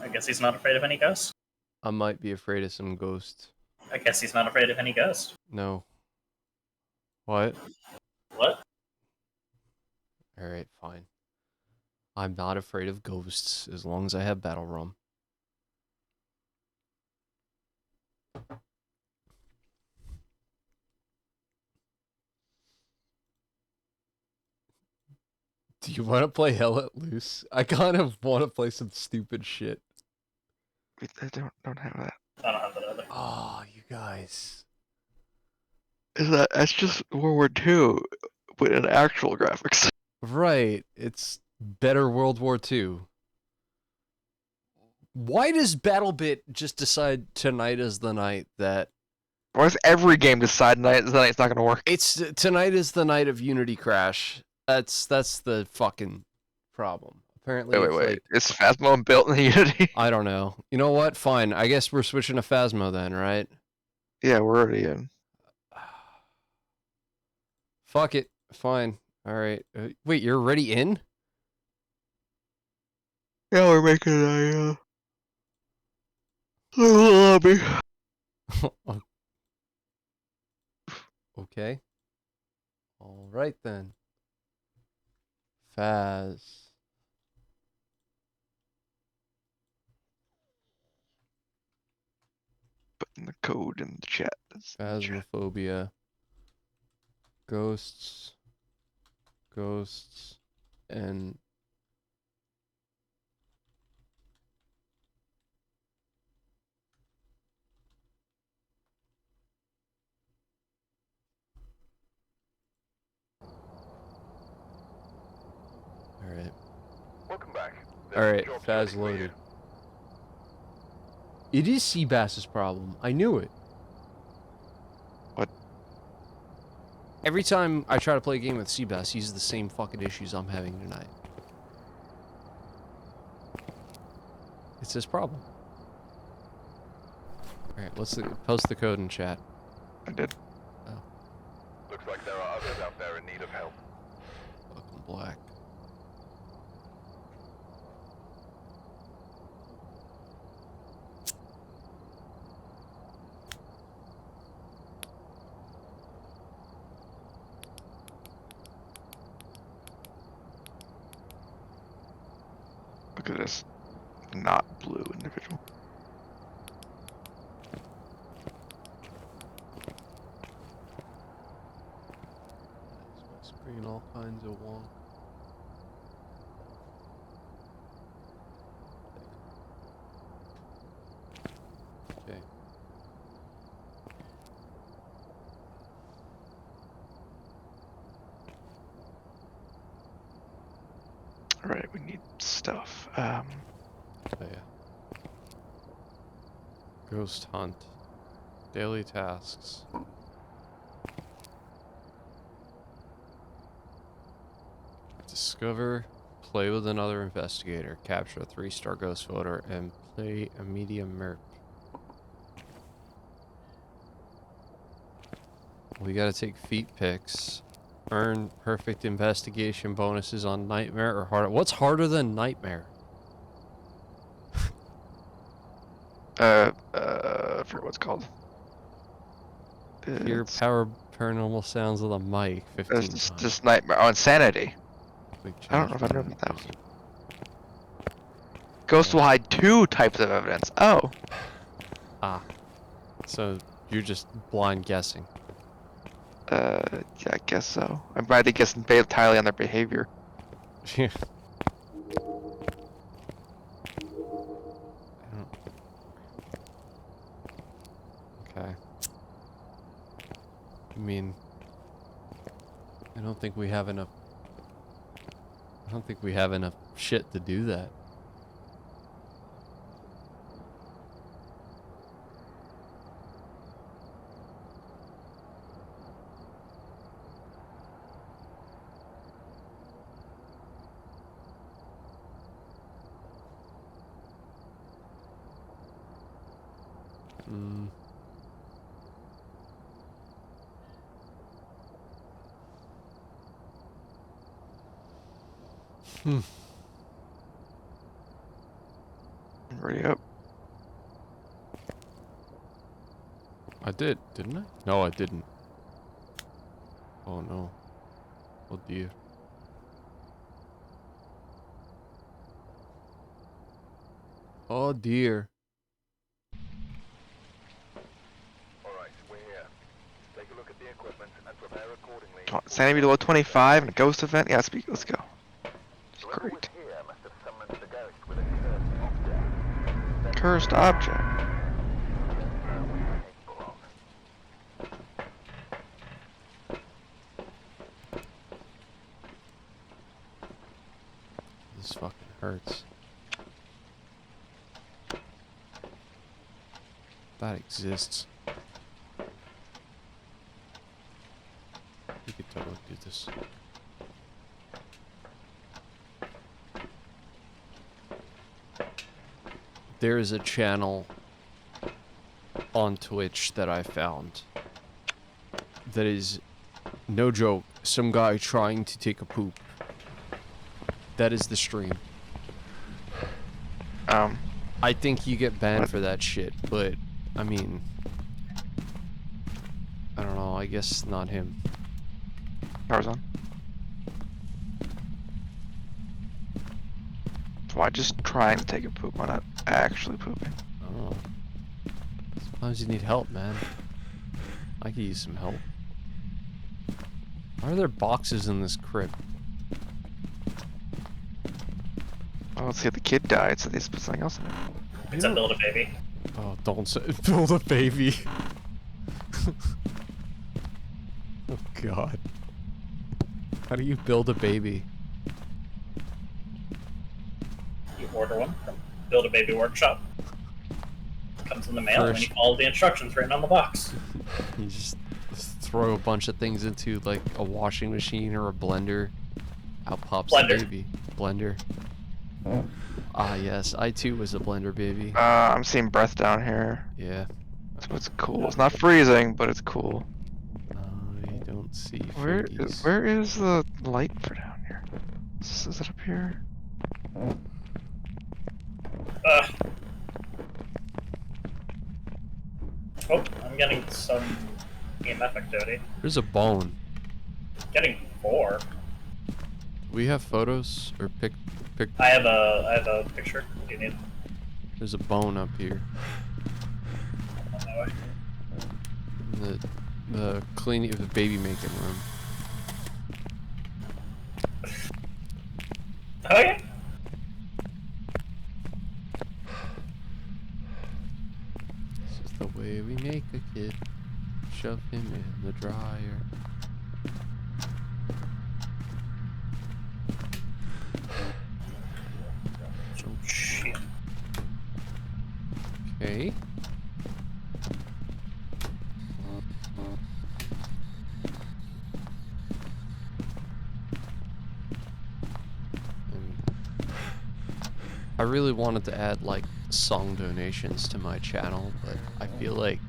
I guess he's not afraid of any ghost. I might be afraid of some ghosts. I guess he's not afraid of any ghost. No. What? What? Alright, fine. I'm not afraid of ghosts as long as I have battle rum. Do you want to play Hell Let Loose? I kind of want to play some stupid shit. I don't have that. I don't have that either. Oh, you guys. That's just World War II with an actual graphics. Right. It's better World War II. Why does Battlebit just decide tonight is the night that... Why does every game decide tonight's not going to work? Tonight is the night of Unity Crash. That's the fucking problem. Apparently, Wait. like, Is Phasmo built in Unity? I don't know. You know what? Fine. I guess we're switching to Phasmo then, right? Yeah, we're already in. Fuck it. Fine. All right. Wait, you're already in? Yeah, we're making a lobby. Okay. All right then. Phas. Putting the code in the chat. Phasmophobia. Ghosts. And Alright. Welcome back. Alright, Phas loaded. It is Seabass's problem. I knew it. What? Every time I try to play a game with Seabass, he has the same fucking issues I'm having tonight. It's his problem. Alright, let's post the code in chat. I did. Oh. Looks like there are others out there in need of help. Fucking black. Look at this not blue individual. Screen all kinds of wonk. Okay. Alright, we need stuff. Oh yeah. Ghost hunt. Daily tasks. Discover, play with another investigator, capture a 3-star ghost photo, and play a medium merc. We gotta take feet pics. Earn perfect investigation bonuses on Nightmare or harder. What's harder than Nightmare? I forget what it's called. Hear paranormal sounds of the mic 15 It's times. just Nightmare. Oh, Insanity. Quick I don't change know if I for know about that one. vision. Ghost will hide 2 types of evidence. Oh. Ah. So you're just blind guessing. Yeah, I guess so. I'm glad they guess entirely on their behavior. I don't... Okay. I mean, I don't think we have enough shit to do that. Already up. I did, didn't I? No, I didn't. Oh no. Oh dear. Oh dear. Alright, we're here. Take a look at the equipment and prepare accordingly. Sanity below 25 and a ghost event. Yeah, let's go. It's Whoever was great. here must have summoned the ghost with a cursed object. Cursed object. Capable of. This fucking hurts. That exists. You could totally do this. There is a channel on Twitch that I found that is, no joke, some guy trying to take a poop. That is the stream. I think you get banned for that shit, but I mean, I don't know, I guess not him. Power's on. So why just trying to take a poop? Why not actually pooping? I don't know. Sometimes you need help, man. I could use some help. Why are there boxes in this crib? Oh, let's see, the kid died, so they just put something else in it. It's a build a baby. Oh, don't say build a baby. Oh god. How do you build a baby? You order one from Build a Baby Workshop. Comes in the mail, and First- you follow the instructions written on the box. You just throw a bunch of things into like a washing machine or a blender. Out pops Blender. the baby. Blender. Ah yes, I too was a blender baby. I'm seeing breath down here. Yeah. So it's cool. It's not freezing, but it's cool. I don't see Where fingies. is the light for down here? Is it up here? Oh, I'm getting some EMF activity. There's a bone. Getting 4. We have photos or pic. I have a picture. What do you need? There's a bone up here. On my way. In the cleaning of the baby making room. Oh yeah. This is the way we make a kid. Shove him in the dryer. Oh shit. Okay. I really wanted to add like song donations to my channel, but I feel like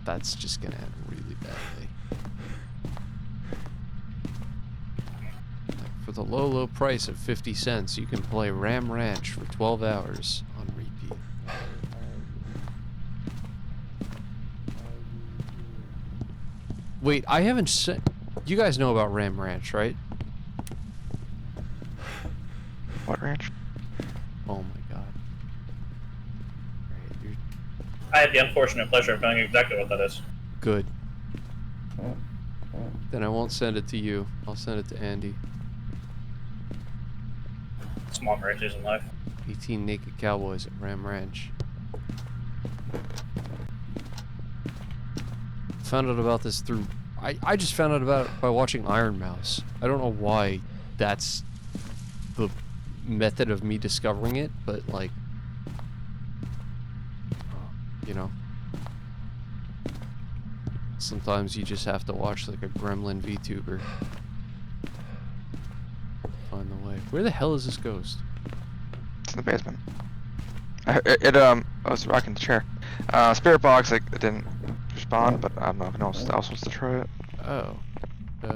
that's just gonna end really badly. Like, for the low price of 50 cents, you can play Ram Ranch for 12 hours on repeat. Wait, I haven't said. You guys know about Ram Ranch, right? What ranch? Oh my god. Right, you're I had the unfortunate pleasure of knowing exactly what that is. good. Then I won't send it to you. I'll send it to Andy. Small varieties in life. 18 naked cowboys at Ram Ranch. Found out about this through... I just found out about it by watching Iron Mouse. I don't know why that's the method of me discovering it, but like... You know. Sometimes you just have to watch like a gremlin VTuber. Find the way. Where the hell is this ghost? It's in the basement. I was rocking the chair. Spirit box, like, it didn't respond, but I don't know if anyone else wants to try it. Oh.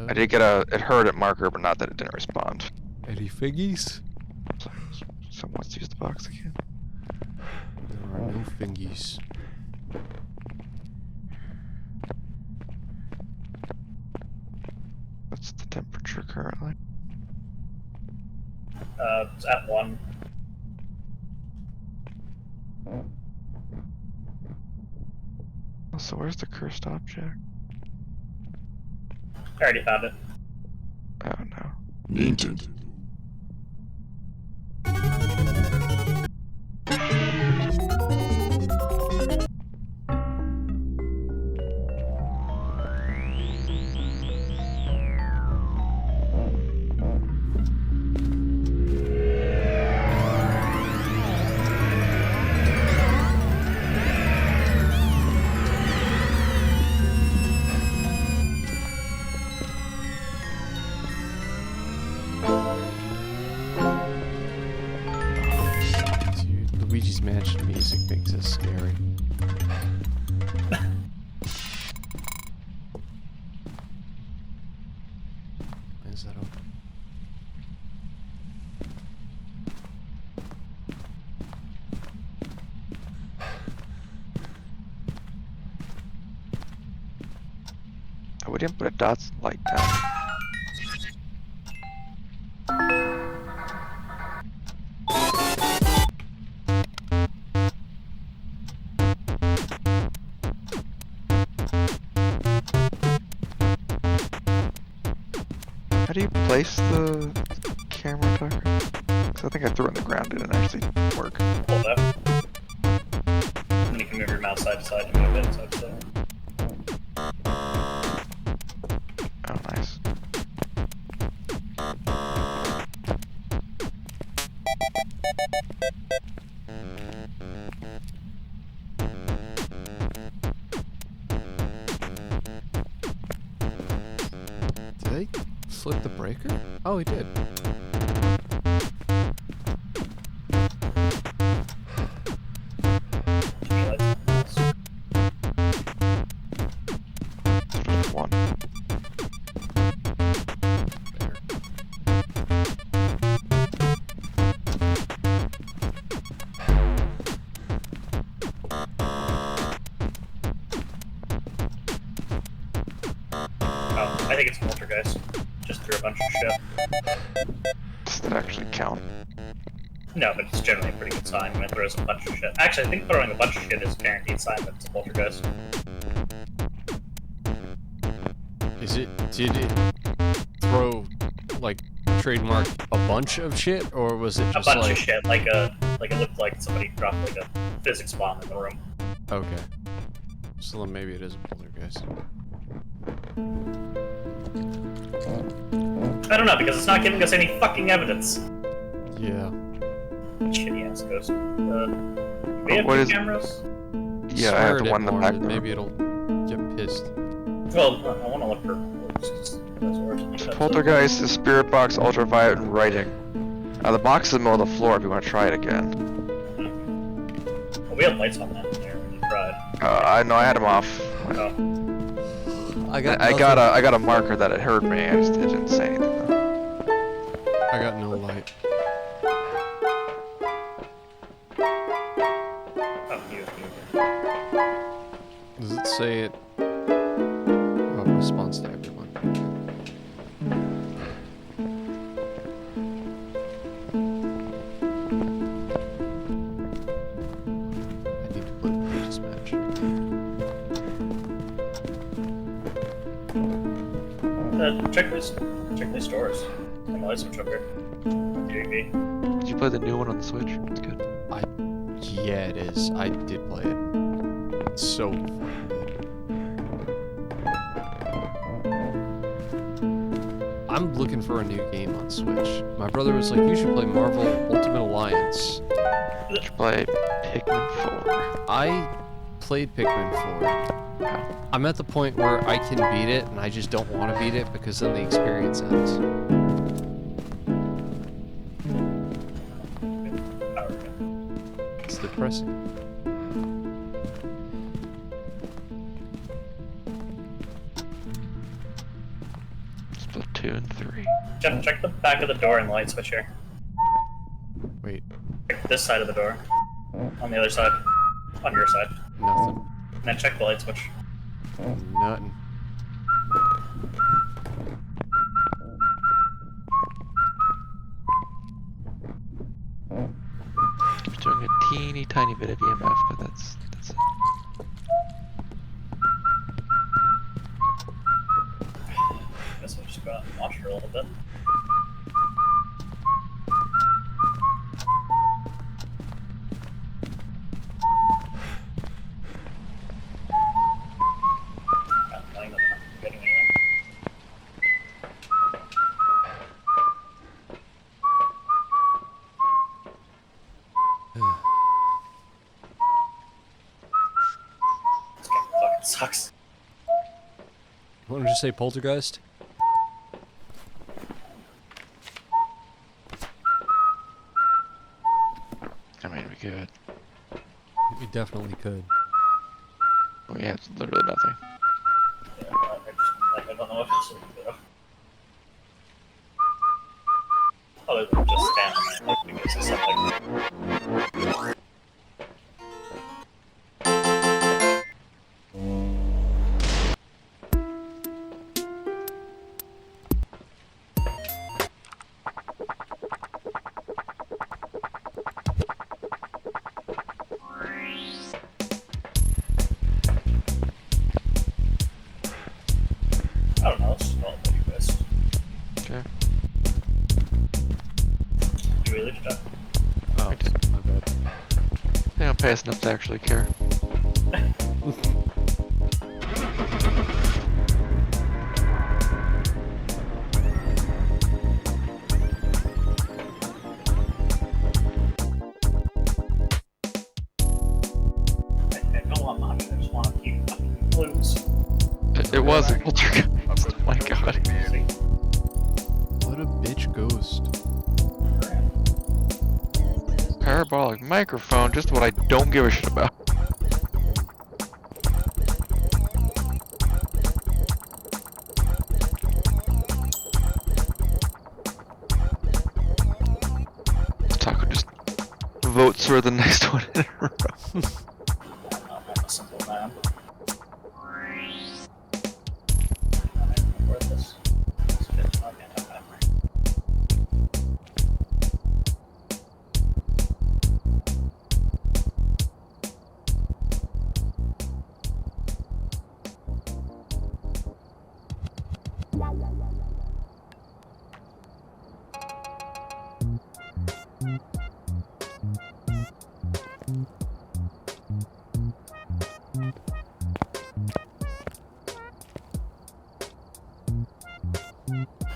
I did get it heard at marker, but not that it didn't respond. Any figgies? So, someone wants to use the box again. are no fingies. What's the temperature currently? It's at 1. So where's the cursed object? I already found it. Oh no. Needed. Dude, Luigi's Mansion music makes this scary. Why is that open? Oh, we didn't put a dots light down. How do you place the camera tucker? Because I think I threw it on the ground, it didn't actually work. Hold up. And then you can move your mouse side to side and move it side to side. Oh, nice. Did they flip the breaker? Oh, he did. Just one. There. Oh, I think it's Poltergeist. Just threw a bunch of shit. Does that actually count? No, but it's generally a pretty good sign when it throws a bunch of shit. Actually, I think throwing a bunch of shit is a guaranteed sign that it's a Poltergeist. Is it? Did it throw like trademark a bunch of shit, or was it A just bunch like? of shit, like it looked like somebody dropped like a physics bomb in the room. Okay. So then maybe it is a poltergeist. I don't know, because it's not giving us any fucking evidence. Yeah. Shitty ass ghost. We have what two is- cameras? Yeah, I Swear have at the it one in the more, back and room. maybe it'll get pissed. Well, I want to look for orbs, 'cause those orbs make sense. Poltergeist, the spirit box, ultraviolet, and writing. The box is in the middle of the floor if you want to try it again. Well, we had lights on that in there when you tried. I know I had them off. Oh, I got a marker that it heard me. I just didn't say anything. Though. I got no light. oh, you. Does it say it? Oh, response to everyone. I need to play Luigi's Mansion. Check these stores. I know I switch over. TV. Did you play the new one on the Switch? It's good. Yeah, it is. I did play it. It's so fucking good. I'm looking for a new game on Switch. My brother was like, you should play Marvel Ultimate Alliance. Did you play Pikmin 4? I played Pikmin 4. I'm at the point where I can beat it, and I just don't want to beat it because then the experience ends. It's depressing. Splatoon 3. Check the back of the door and the light switch here. Wait. Check this side of the door. On the other side. On your side. Nothing. And then check the light switch. Nothing. It's doing a teeny tiny bit of EMF, but that's it. Guess we'll just go out and watch her a little bit. Not knowing that we're not getting anything. This game fucking sucks. What did you say, poltergeist? I mean, we could. We definitely could. We have literally nothing. Yeah, I don't know what else we can do. Other than just stand there because of something. I don't know, let's just call it what you guys. Okay. You really did that. Oh, my bad. They don't pay us enough to actually care. I don't want much, I just want to keep fucking blues. It was a poltergeist. Oh my god. See? What a bitch ghost. Parabolic microphone, just what I don't give a shit about. Taco just votes for the next one in a row. I'm a simple man. Where's this? This bitch fucking have memory.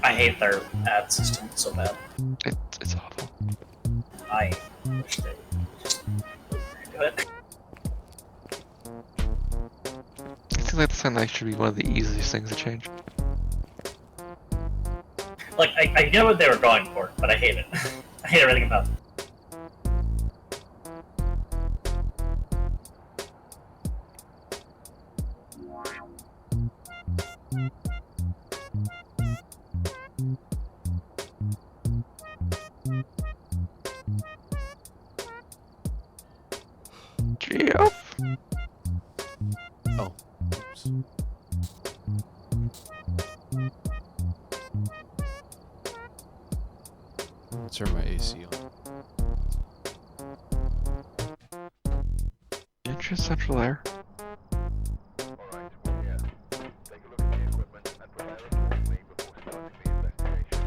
I hate their ad system so bad. It's awful. I wish they just do it. It seems like this thing like should be one of the easiest things to change. Like, I know what they were going for, but I hate it. I hate everything about it. Geoff? Oh. Oops. Let's turn my AC on. Interest central air. Alright, we're here. Take a look at the equipment and prepare accordingly before starting the investigation.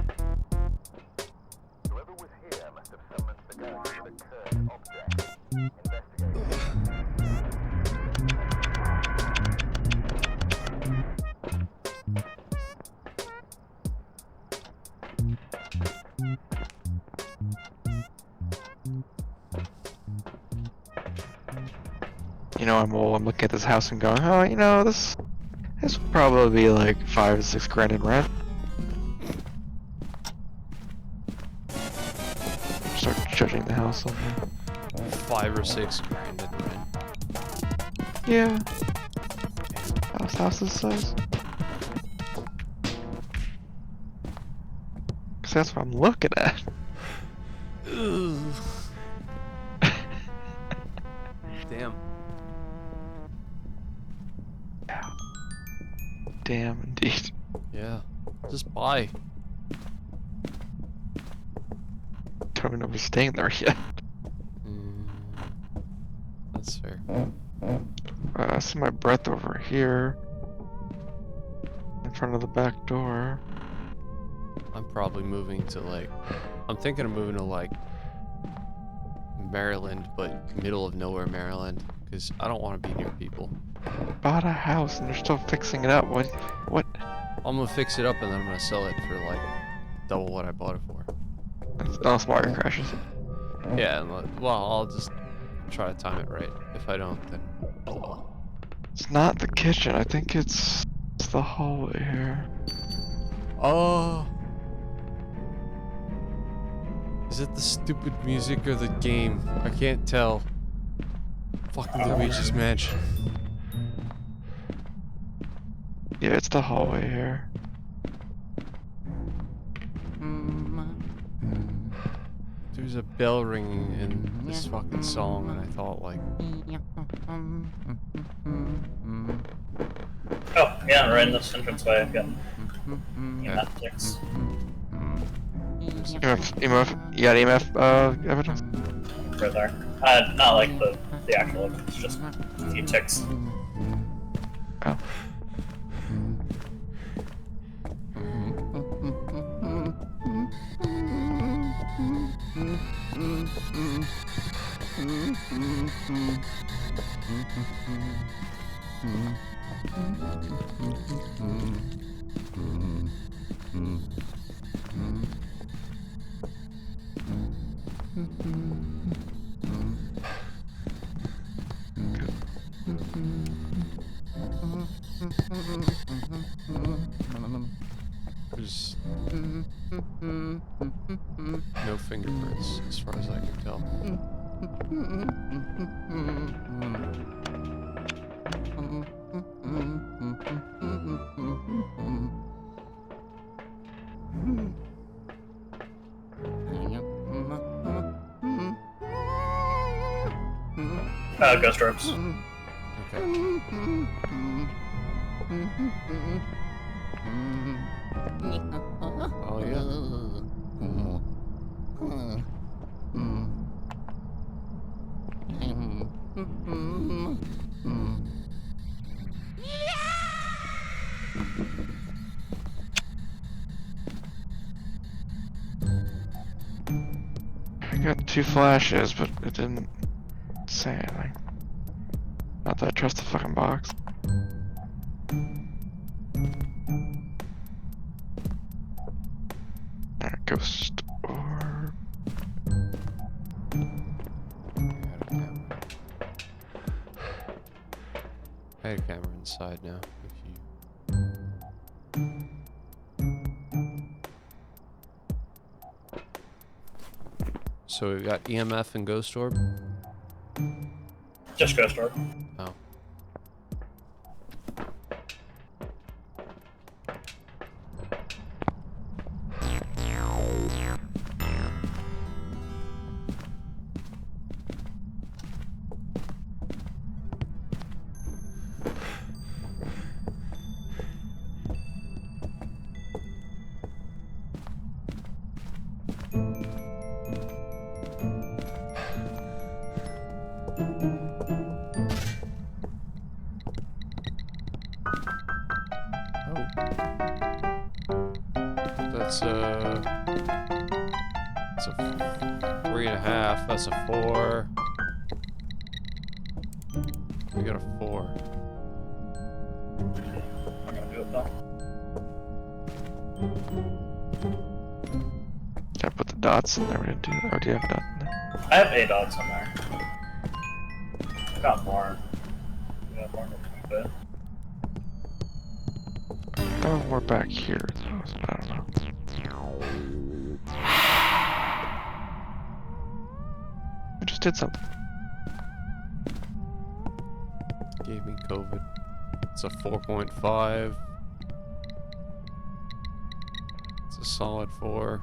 Whoever was here must have summoned the ghost with a cursed object. Investigate. You know, I'm old. I'm looking at this house and going, oh, you know, this would probably be like 5 or 6 grand in rent. Start judging the house on there. 5 or 6 grand in rent. Yeah. House this size. Cause that's what I'm looking at. Damn. damn, indeed. Yeah. Just buy. Don't even know if we're staying there yet. Mm, that's fair. I see my breath over here. In front of the back door. I'm probably moving to like... I'm thinking of moving to like... Maryland, but middle of nowhere Maryland. Because I don't want to be near people. Bought a house and they're still fixing it up. What? I'm gonna fix it up and then I'm gonna sell it for like... double what I bought it for. Oh, smart crashes. Yeah, well, I'll just try to time it right. If I don't, then oh well. It's not the kitchen. I think it's the hallway here. Oh. Is it the stupid music or the game? I can't tell. Fucking Luigi's Mansion. Yeah, it's the hallway here. There's a bell ringing in this fucking song, and I thought like, Oh, yeah, right in this entranceway I've got yeah. EMF. EMF, you got EMF evidence? Right there. Not like the actual, it's just a few ticks. Oh. There's no fingerprints as far as I can tell. Ghost orbs. Okay. Oh yeah. I got 2 flashes, but it didn't say anything. Not that I trust the fucking box. Alright, ghost orb. I had a camera inside now. If you... So we've got EMF and Ghost Orb. Just ghost orb. Oh. That's a 3.5. That's a 4. We got a 4. I'm gonna do it though. Gotta put the dots in there. We didn't do that. Oh, do you have a dot in there? I have 8 dots in there. I got more. I got more in the bit. Oh, we're back here. So I don't know. I just did something. Gave me COVID. It's a 4.5. It's a solid 4.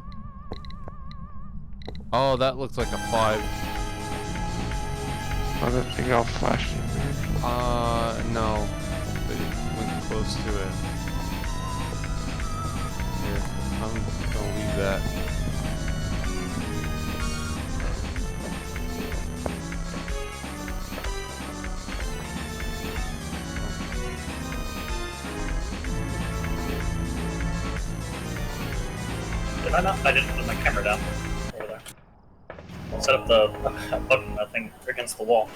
Oh, that looks like a 5. Oh, that thing all flashed. No. But it went close to it. I'm gonna leave that. Did I not? I didn't put my camera down over there. Set up the button that thing against the wall.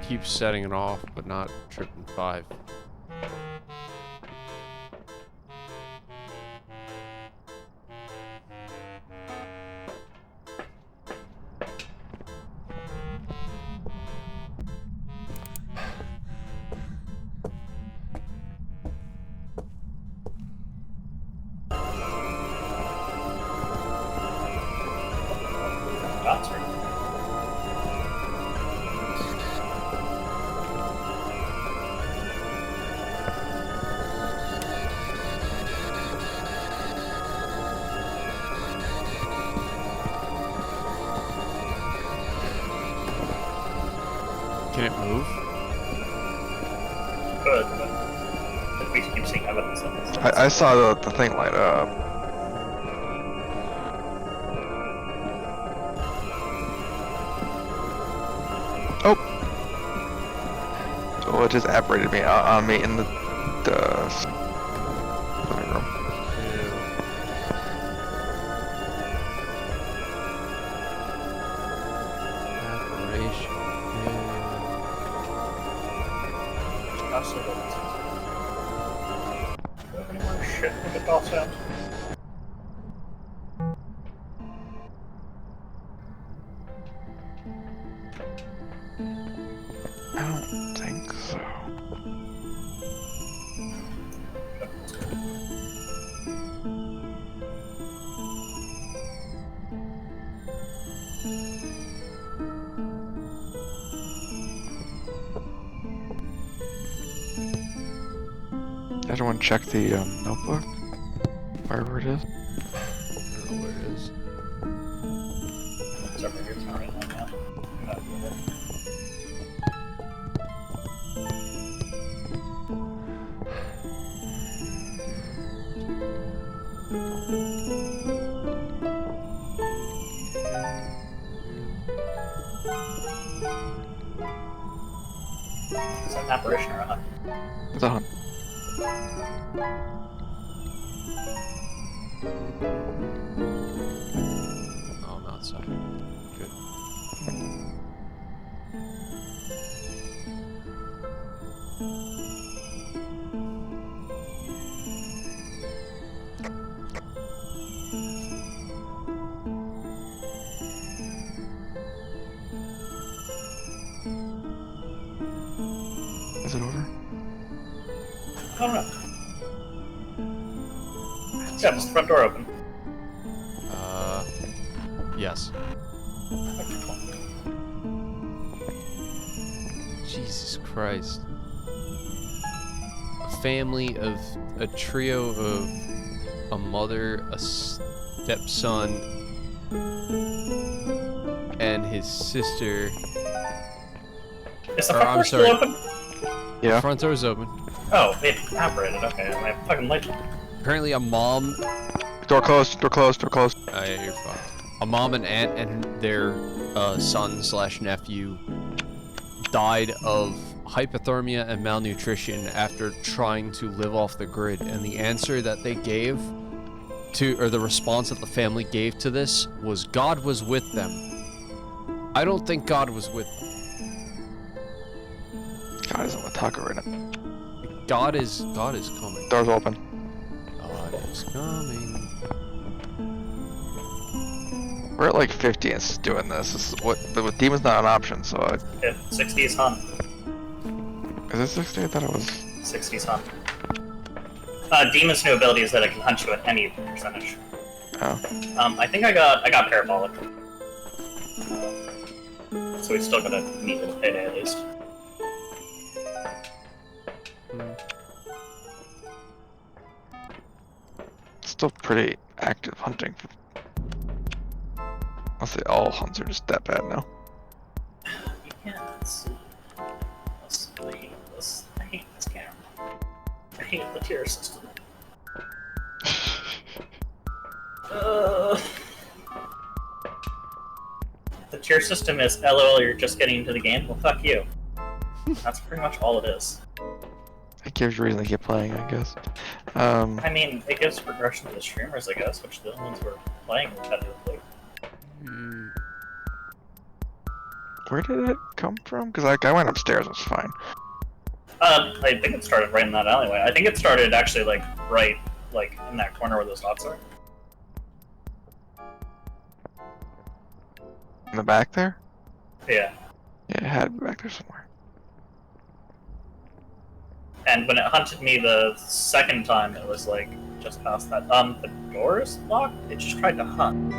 Keeps setting it off, but not tripping 5. Dots, right? Can it move? Good, but we keep seeing evidence of this. I saw the thing light up. Oh! So it just apparated me on me in the living room. Apparition. Any more shit with the DOS sound? I don't think so. Everyone check the notebook? Wherever it is. I don't know where it is. It's over here, it's not right now. Is that an apparition or a hunt? It's a hunt. Oh, I'm outside. Good. Is it over? I don't know. Yeah, just the front door open. Yes. Jesus Christ. A family of a trio of a mother, a stepson, and his sister. Is the Or, front I'm door still sorry. open? Yeah. Front door's open. Oh, it evaporated. Okay, my fucking light. Apparently a mom. Door closed, door closed, door closed. Yeah, you're fucked. A mom and aunt and their son/nephew died of hypothermia and malnutrition after trying to live off the grid, and the answer that they gave or the response that the family gave to this was God was with them. I don't think God was with them. God isn't with Taco right now. God is coming. Door's open. God is coming. We're at like 50 and it's doing this. This is what the demon's not an option, so I... Yeah, 60's hunt. Is it 60? I thought it was... 60's hunt. Demon's new ability is that it can hunt you at any percentage. Oh. I think I got parabolic. So we still gotta meet with payday at least. Still pretty active hunting. I'll say all hunts are just that bad now. You can't see. I hate this camera. I hate the tier system. The tier system is LOL, you're just getting into the game? Well, fuck you. That's pretty much all it is. It gives you reason to keep playing, I guess. I mean, it gives progression to the streamers, I guess, which the ones were playing repetitively. Where did it come from? Because I went upstairs, it was fine. I think it started right in that alleyway. I think it started actually, like, right, like, in that corner where those dots are. In the back there? Yeah. Yeah, it had to be back there somewhere. And when it hunted me the second time, it was, like, just past that. The door is locked? It just tried to hunt.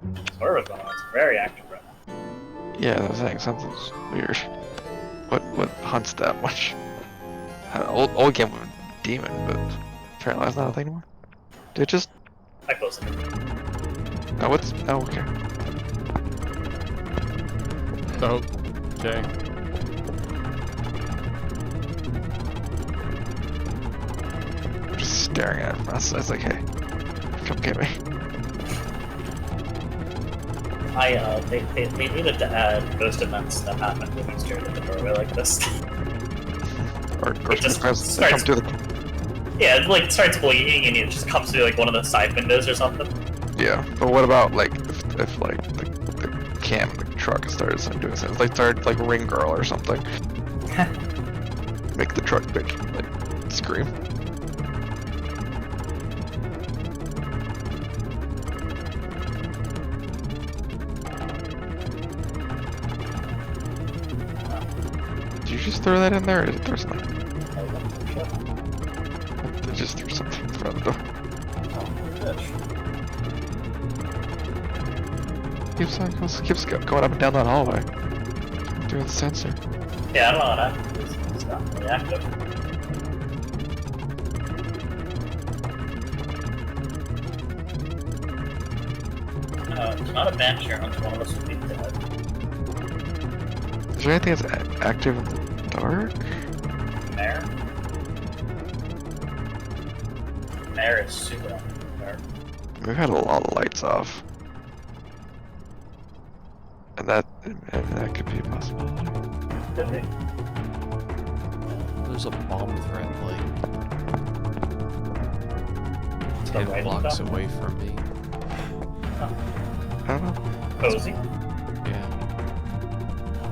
So whatever's going on, it's very active right now. Yeah, I was saying something's weird. What hunts that much? Old game with a demon, but apparently that's not a thing anymore. Did it just... I closed it. Oh, what's... Oh, okay. Oh, okay. I'm just staring at it from outside. It's like, hey, come get me. They needed to add ghost events that happen when you stare at the doorway like this. Or It just come starts- through the... Yeah, it like starts bleeding and it just comes through like one of the side windows or something. Yeah, but what about like if like the cam in the truck started doing something? Like started like Ring Girl or something. Make the truck bitch like scream. Did you just throw that in there, or did it throw something? They just threw something in front of the door. Keeps going up and down that hallway. Doing the sensor. Yeah, I don't know what happened. It's not really active. It's not a bench here, one of us would be dead. Is there anything that's active in the dark? Mare? Mare is super active in the dark. We've had a lot of lights off. And that could be a possibility. Could be. There's a bomb threat like The 10 right blocks stuff? away from me. I don't know. Cozy. Yeah.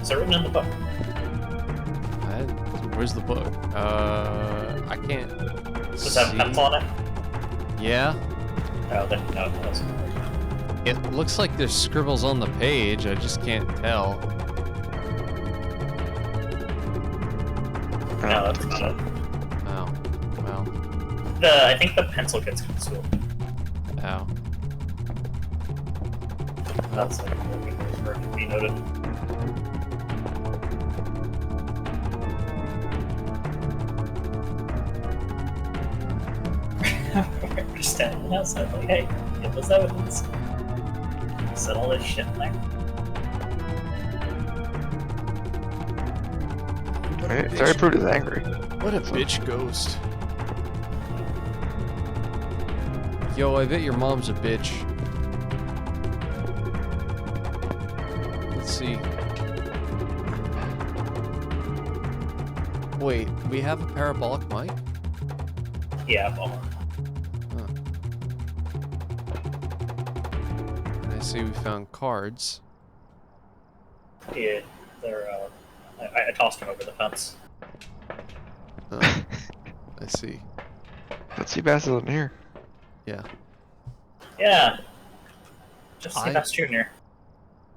Is it written in the book? Where's the book? I can't. Does it have see. pencil on it? Yeah. Oh, then no, it doesn't. It looks like there's scribbles on the page. I just can't tell. I No, don't that's think not so. it. Oh. Well. I think the pencil gets consumed. Ow. That's like for to be noted. We're standing outside like, hey, give us evidence. Said all this shit in there. It's already proved he's angry. What a bitch ghost. Yo, I bet your mom's a bitch. Let's see. Wait, we have a parabolic mic? Yeah, well, Huh. And I see we found cards. yeah, they're, I tossed them over the fence. I see. Let's see Bass isn't here. Yeah. Yeah. Just see I- that's Junior.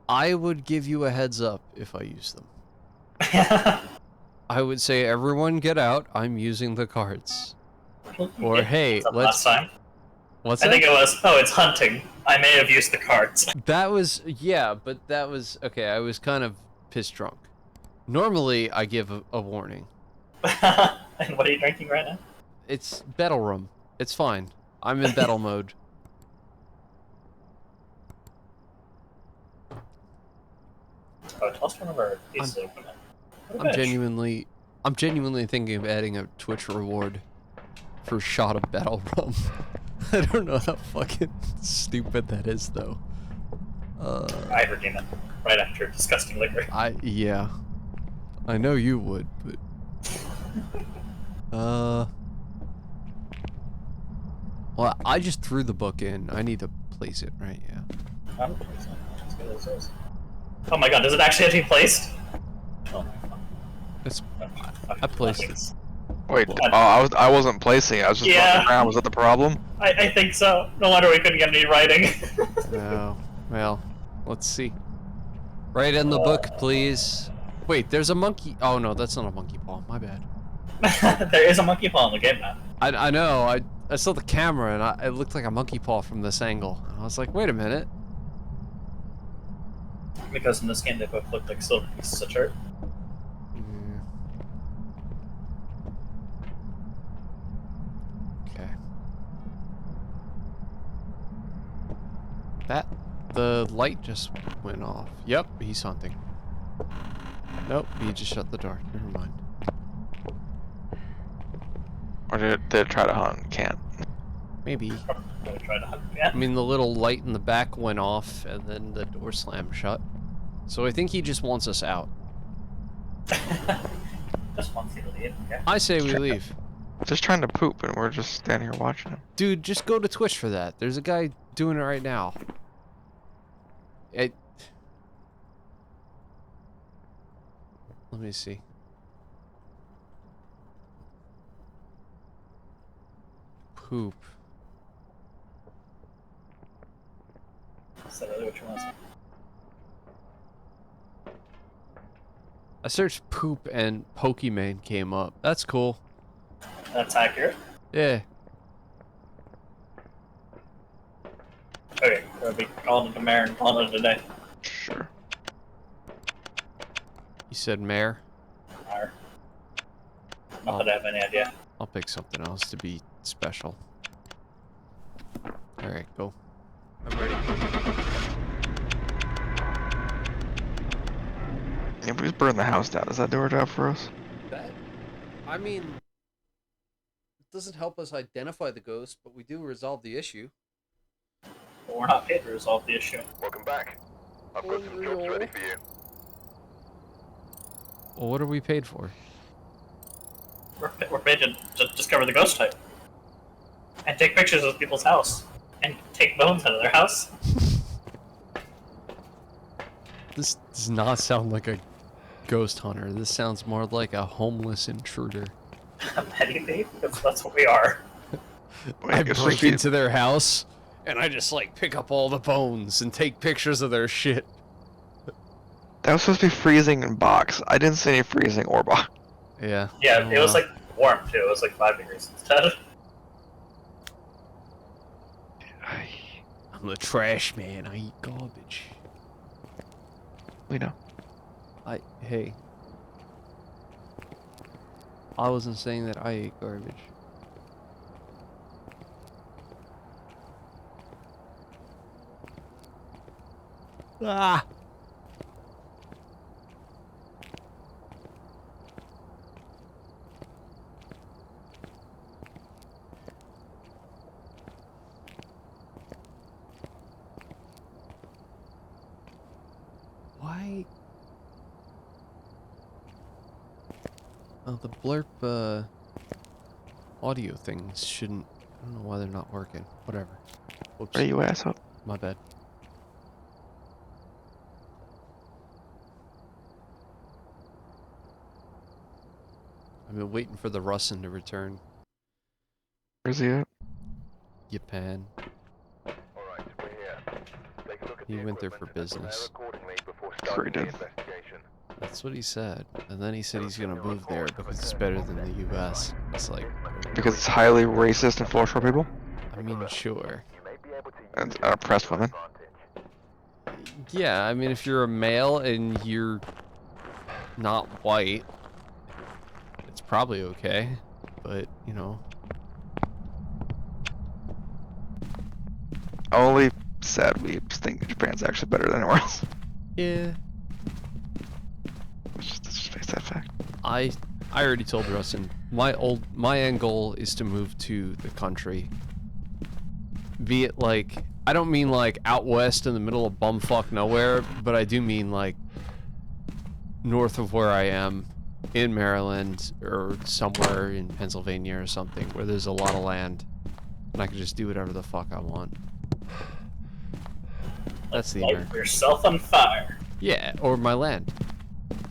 I would give you a heads up if I use them. I would say, everyone get out, I'm using the cards. Or, Yeah, hey, what's up let's... last time. What's I that? think it was, oh, it's hunting. I may have used the cards. That was... Yeah, but that was... Okay, I was kind of pissed drunk. Normally, I give a warning. And what are you drinking right now? It's battle room. It's fine. I'm in battle mode. Oh, I tossed one over pieces of equipment. I'm genuinely thinking of adding a Twitch reward for shot of battle rum. I don't know how fucking stupid that is, though. I redeem it right after disgusting liquor. Yeah. I know you would, but... Well, I just threw the book in. I need to place it, right? Yeah. Oh my god, does it actually have to be placed? Oh, It's... I placed it. Wait, Well, I wasn't placing it. I was just Yeah. walking around. Was that the problem? I think so. No wonder we couldn't get any writing. No. Well, let's see. Write in the book, please. Wait, there's a monkey... Oh, no, that's not a monkey paw. My bad. There is a monkey paw on the game map. I know. I saw the camera, and it looked like a monkey paw from this angle. And I was like, wait a minute. Because in this game they both look like silver pieces of dirt. Okay. The light just went off. Yep, he's hunting. Nope, he just shut the door. Never mind. Or did it try to hunt and can't? Maybe. Probably try to hunt I again. mean, the little light in the back went off, and then the door slammed shut. So I think he just wants us out. Just wants you to leave, okay? I say we leave. Just trying to poop, and we're just standing here watching him. Dude, just go to Twitch for that. There's a guy doing it right now. Let me see. Poop. Is that really what you want to say? I searched poop and Pokemon came up. That's cool. That's accurate. Yeah. Okay, we'll be calling it the mayor and calling it a day. Sure. You said mayor? Or, not that I have any idea. I'll pick something else to be special. Alright, go. I'm ready. Yeah, we just burned the house down. Does that do our job for us? I mean, it doesn't help us identify the ghost, but we do resolve the issue. But we're not paid to resolve the issue. Welcome back. I've got some jobs ready for you. Well, what are we paid for? We're paid to discover the ghost type. And take pictures of people's house. And take bones out of their house. This does not sound like a ghost hunter. This sounds more like a homeless intruder. A petty thief? That's what we are. Wait, I it's supposed break to be- into their house, and I just, like, pick up all the bones and take pictures of their shit. That was supposed to be freezing in box. I didn't see any freezing or box. Yeah. Yeah, it was like warm too. It was like 5 degrees instead. I'm the trash man. I eat garbage. We know. Hey. I wasn't saying that I ate garbage. Ah! Why? Oh, the blurp, audio things shouldn't... I don't know why they're not working. Whatever. Whoops. Where you asshole? My bad. I've been waiting for the Russin to return. Where's he at? Japan. Alright, we're here. Take a look at He the went there for equipment and prepare business. accordingly before Sure he starting the did. investigation. That's what he said. And then he said he's gonna move there because it's better than the US. It's like, Because it's highly racist and full of short people I mean, sure. You may be able to and use oppressed women. advantage. Yeah, I mean, if you're a male and you're not white, it's probably okay. But, you know. Only sad weeps think Japan's actually better than anywhere else. Yeah. Let's just face that fact. I already told Rustin, my end goal is to move to the country. Be it like, I don't mean like out west in the middle of bumfuck nowhere, but I do mean like north of where I am in Maryland or somewhere in Pennsylvania or something where there's a lot of land and I can just do whatever the fuck I want. That's the Light American. yourself on fire. Yeah, or my land.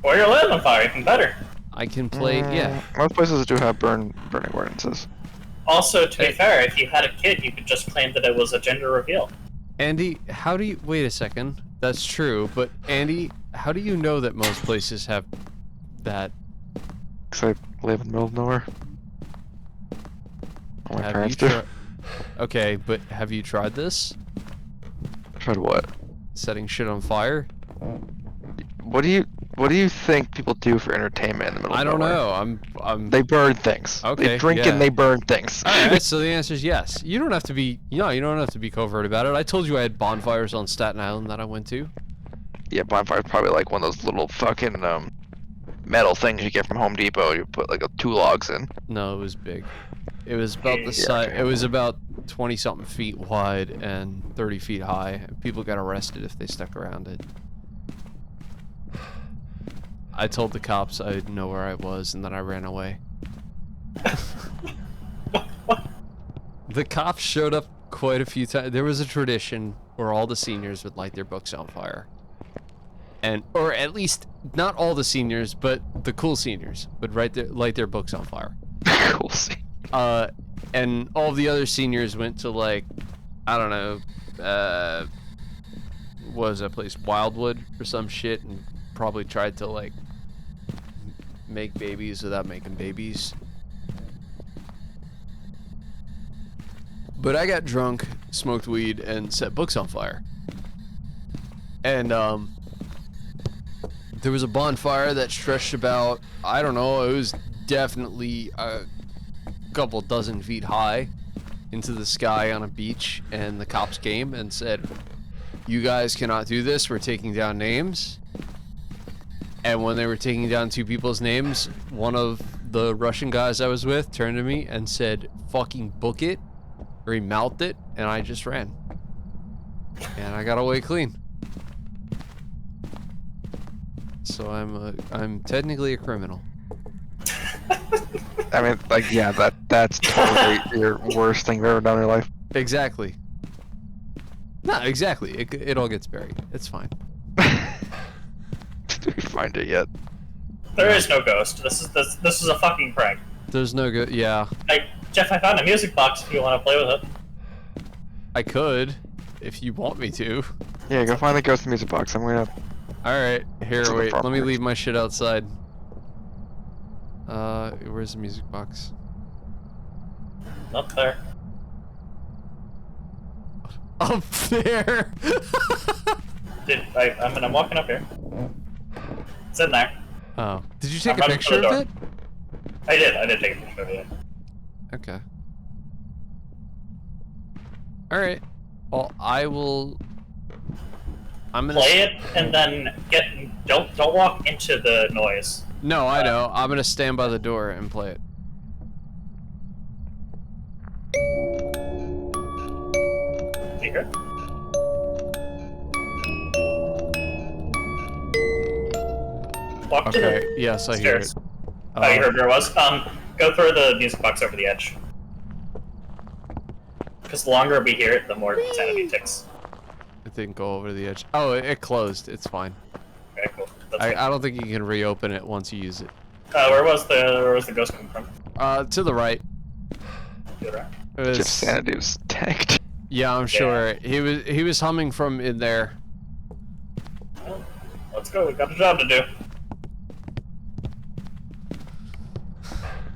Or your land on fire, even better. I can play, yeah. Most places do have burning ordinances. Also, to be fair, if you had a kid, you could just claim that it was a gender reveal. Andy, how do you... Wait a second. That's true, but Andy, how do you know that most places have that? Because I live in the middle of nowhere. All my Have parents you do. tri- Okay, but have you tried this? Tried what? Setting shit on fire? What do you think people do for entertainment in the middle I of don't nowhere? know. They burn things. Okay, They drink yeah. and they burn things. Alright, so the answer is yes. You don't have to be... No, you don't have to be covert about it. I told you I had bonfires on Staten Island that I went to. Yeah, bonfire's probably like one of those little fucking metal things you get from Home Depot. You put like 2 logs in. No, it was big. It was about the Yeah, size... okay. It was about 20-something feet wide and 30 feet high. People got arrested if they stuck around it. I told the cops I didn't know where I was and that I ran away. The cops showed up quite a few times. There was a tradition where all the seniors would light their books on fire. And, or at least, not all the seniors, but the cool seniors would light their books on fire. Cool. See. And all the other seniors went to like, I don't know, what was that place? Wildwood or some shit, and probably tried to like make babies without making babies. But I got drunk, smoked weed, and set books on fire. And there was a bonfire that stretched about, I don't know, it was definitely a couple dozen feet high into the sky on a beach, and the cops came and said, "You guys cannot do this, we're taking down names." And when they were taking down 2 people's names, one of the Russian guys I was with turned to me and said, "Fucking book it," or he mouthed it, and I just ran. And I got away clean. So I'm technically a criminal. I mean, like, yeah, that's totally your worst thing you've ever done in your life. Exactly. No, exactly. It all gets buried. It's fine. Did we find it yet? There is no ghost. This is a fucking prank. There's no good. Yeah, Jeff, I found a music box if you want to play with it. I could, if you want me to. Yeah, go find the ghost music box. I'm gonna. All right, here. To the Wait. Let me property. leave my shit outside. Where's the music box? Up there. Up there. Dude, I'm walking up here. It's in there. Oh, did you take I'm a running for picture the of door. it? I did take a picture of it. Okay. All right. Well, I will. I'm gonna Play it and then don't walk into the noise. No, I know. I'm gonna stand by the door and play it. Do you hear it? Walk to Okay. the Yes, I hear stairs. it. Oh, you heard where it was? Go throw the music box over the edge. Because the longer we hear it, the more sanity ticks. It didn't go over the edge. Oh, it closed. It's fine. Okay, cool. I don't think you can reopen it once you use it. Where was the ghost coming from? To the right. To the right. It was, Just sanity was tanked. yeah, I'm sure. He was humming from in there. Well, let's go. We've got a job to do.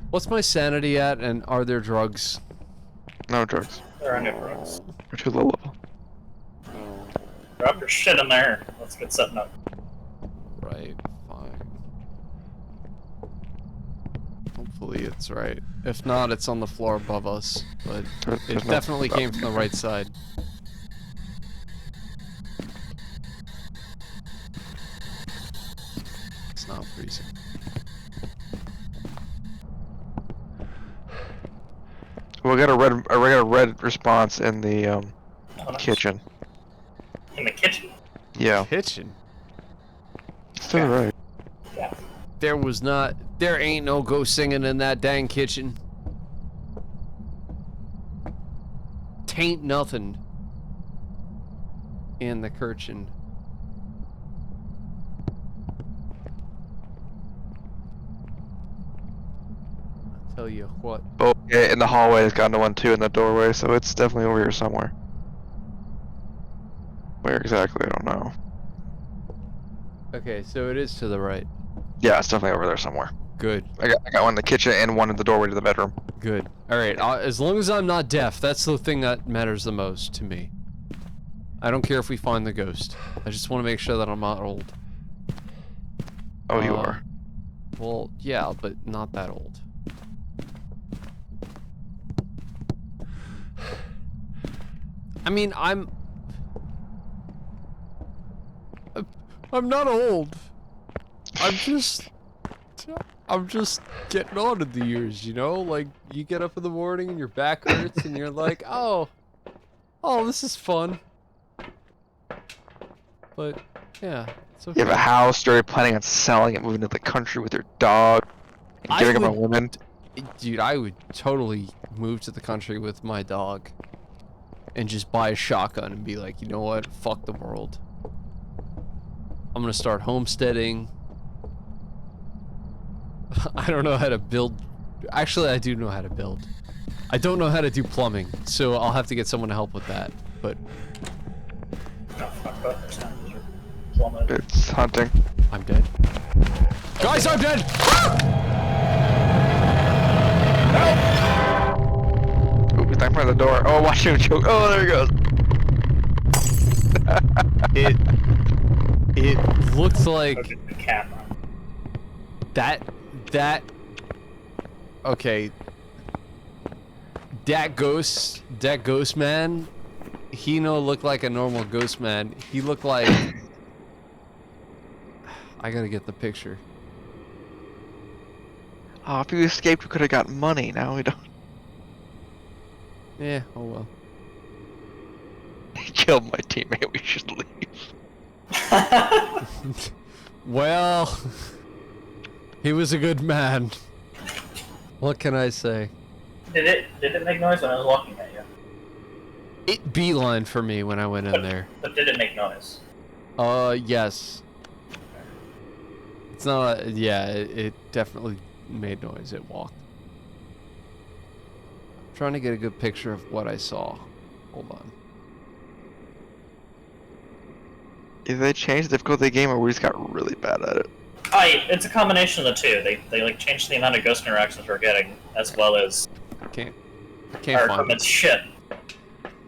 What's my sanity at, and are there drugs? No drugs. There are no drugs. We're too low level. Drop your shit in there. Let's get setting up. Right, fine. Hopefully it's right. If not, it's on the floor above us. But There's it no- definitely came from the right side. It's not freezing. We got a red response in the Oh, nice. kitchen. In the kitchen? Yeah. Kitchen? It's to the right. Yeah. There ain't no ghost singing in that dang kitchen. Tain't nothing in the kitchen. I'll tell you what. Oh, yeah, in the hallway it's got no one too in the doorway, so it's definitely over here somewhere. Where exactly, I don't know. Okay, so it is to the right. Yeah, it's definitely over there somewhere. Good, I got one in the kitchen and one in the doorway to the bedroom. good. Alright, as long as I'm not deaf, that's the thing that matters the most to me. I don't care if we find the ghost. I just want to make sure that I'm not old. Oh, you are. Well, yeah, but not that old. I mean, I'm not old. I'm just getting on in the years, you know? Like, you get up in the morning and your back hurts and you're like, oh, this is fun. But, yeah, it's okay. You have a house, you're already planning on selling it, moving to the country with your dog, and giving up on women. Dude, I would totally move to the country with my dog and just buy a shotgun and be like, you know what? Fuck the world. I'm gonna start homesteading. I don't know how to build. Actually, I do know how to build. I don't know how to do plumbing, so I'll have to get someone to help with that. But Oh, fuck that. There's not user. Plummet. It's hunting. I'm dead. Guys, I'm dead! Ooh, he's not in front of the door. Oh, watch him choke. Oh, there he goes. It looks like Look at the camera. that. Okay. That ghost man, he no look like a normal ghost man. He looked like. I gotta get the picture. Oh, if you escaped, we could have got money. Now we don't. Yeah, oh well. He killed my teammate. We should leave. Well, he was a good man. What can I say? Did it make noise when I was walking at you? It beeline for me when I went in there. But did it make noise? Yes. It's not. Yeah, it definitely made noise. It walked. I'm trying to get a good picture of what I saw. Hold on. Either they changed the difficulty of the game, or we just got really bad at it. It's a combination of the two. They like changed the amount of ghost interactions we're getting, as well as I can't our find it. equipment's shit.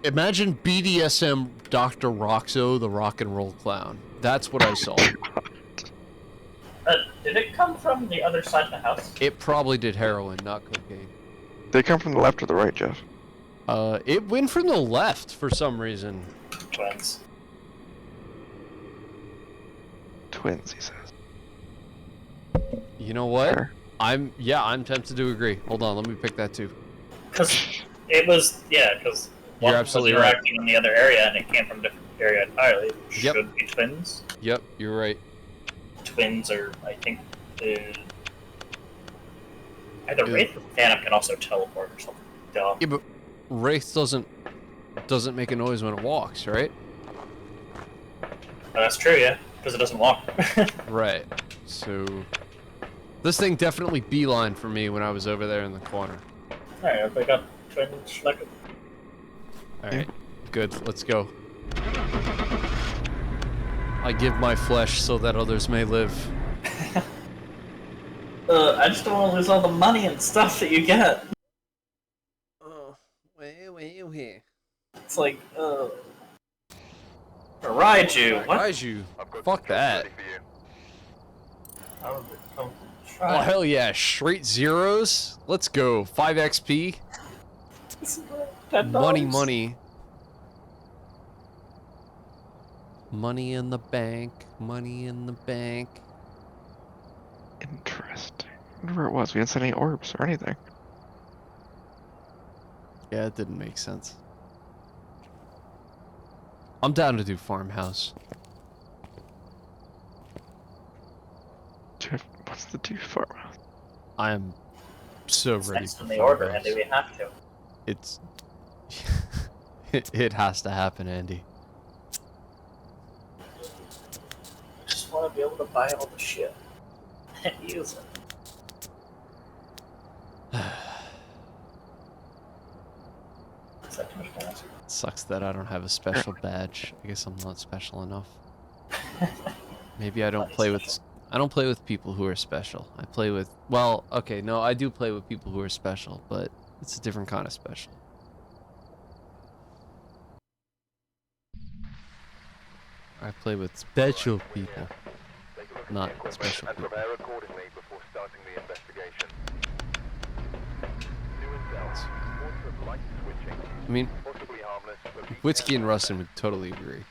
Imagine BDSM Dr. Roxo, the rock and roll clown. That's what I saw. Did it come from the other side of the house? It probably did heroin, not cocaine. They come from the left or the right, Jeff? It went from the left for some reason. Twins. Twins, he says. You know what? Sure. I'm tempted to agree. Hold on, let me pick that too. Because it was, because You're one absolutely was right. interacting in the other area, and it came from a different area entirely. Yep. Should be twins. Yep, you're right. Twins are, I think, Either Wraith or Phantom can also teleport or something. Duh. Yeah, but Wraith doesn't make a noise when it walks, right? Oh, that's true, yeah, because it doesn't walk. Right. So this thing definitely beeline for me when I was over there in the corner. Alright, I pick up twin Schleck. Alright, good, let's go. I give my flesh so that others may live. I just don't want to lose all the money and stuff that you get. Oh, wait here. It's like, Raiju, what? Raiju, I've got fuck some that. ready for you. I'll Oh try. hell yeah, straight zeros? Let's go, 5 XP. $10. Money. Money in the bank, money in the bank. Interesting. I wonder where it was. We didn't see any orbs or anything. Yeah, it didn't make sense. I'm down to do farmhouse. What's the do farmhouse? I am so It's ready next for in the order, farmhouse. Andy, we have to. It's it has to happen, Andy. I just want to be able to buy all the shit and use it. Is that too much to ask? Sucks that I don't have a special badge. I guess I'm not special enough. Maybe I don't play with people who are special. I play with, well, okay, no, I do play with people who are special, but it's a different kind of special. I play with special people, Take a look at not the equipment special and people. prepare accordingly before starting the investigation. New intel. Reports of light switching. I mean, Possibly harmless, but be Whiskey and careful. Rustin would totally agree.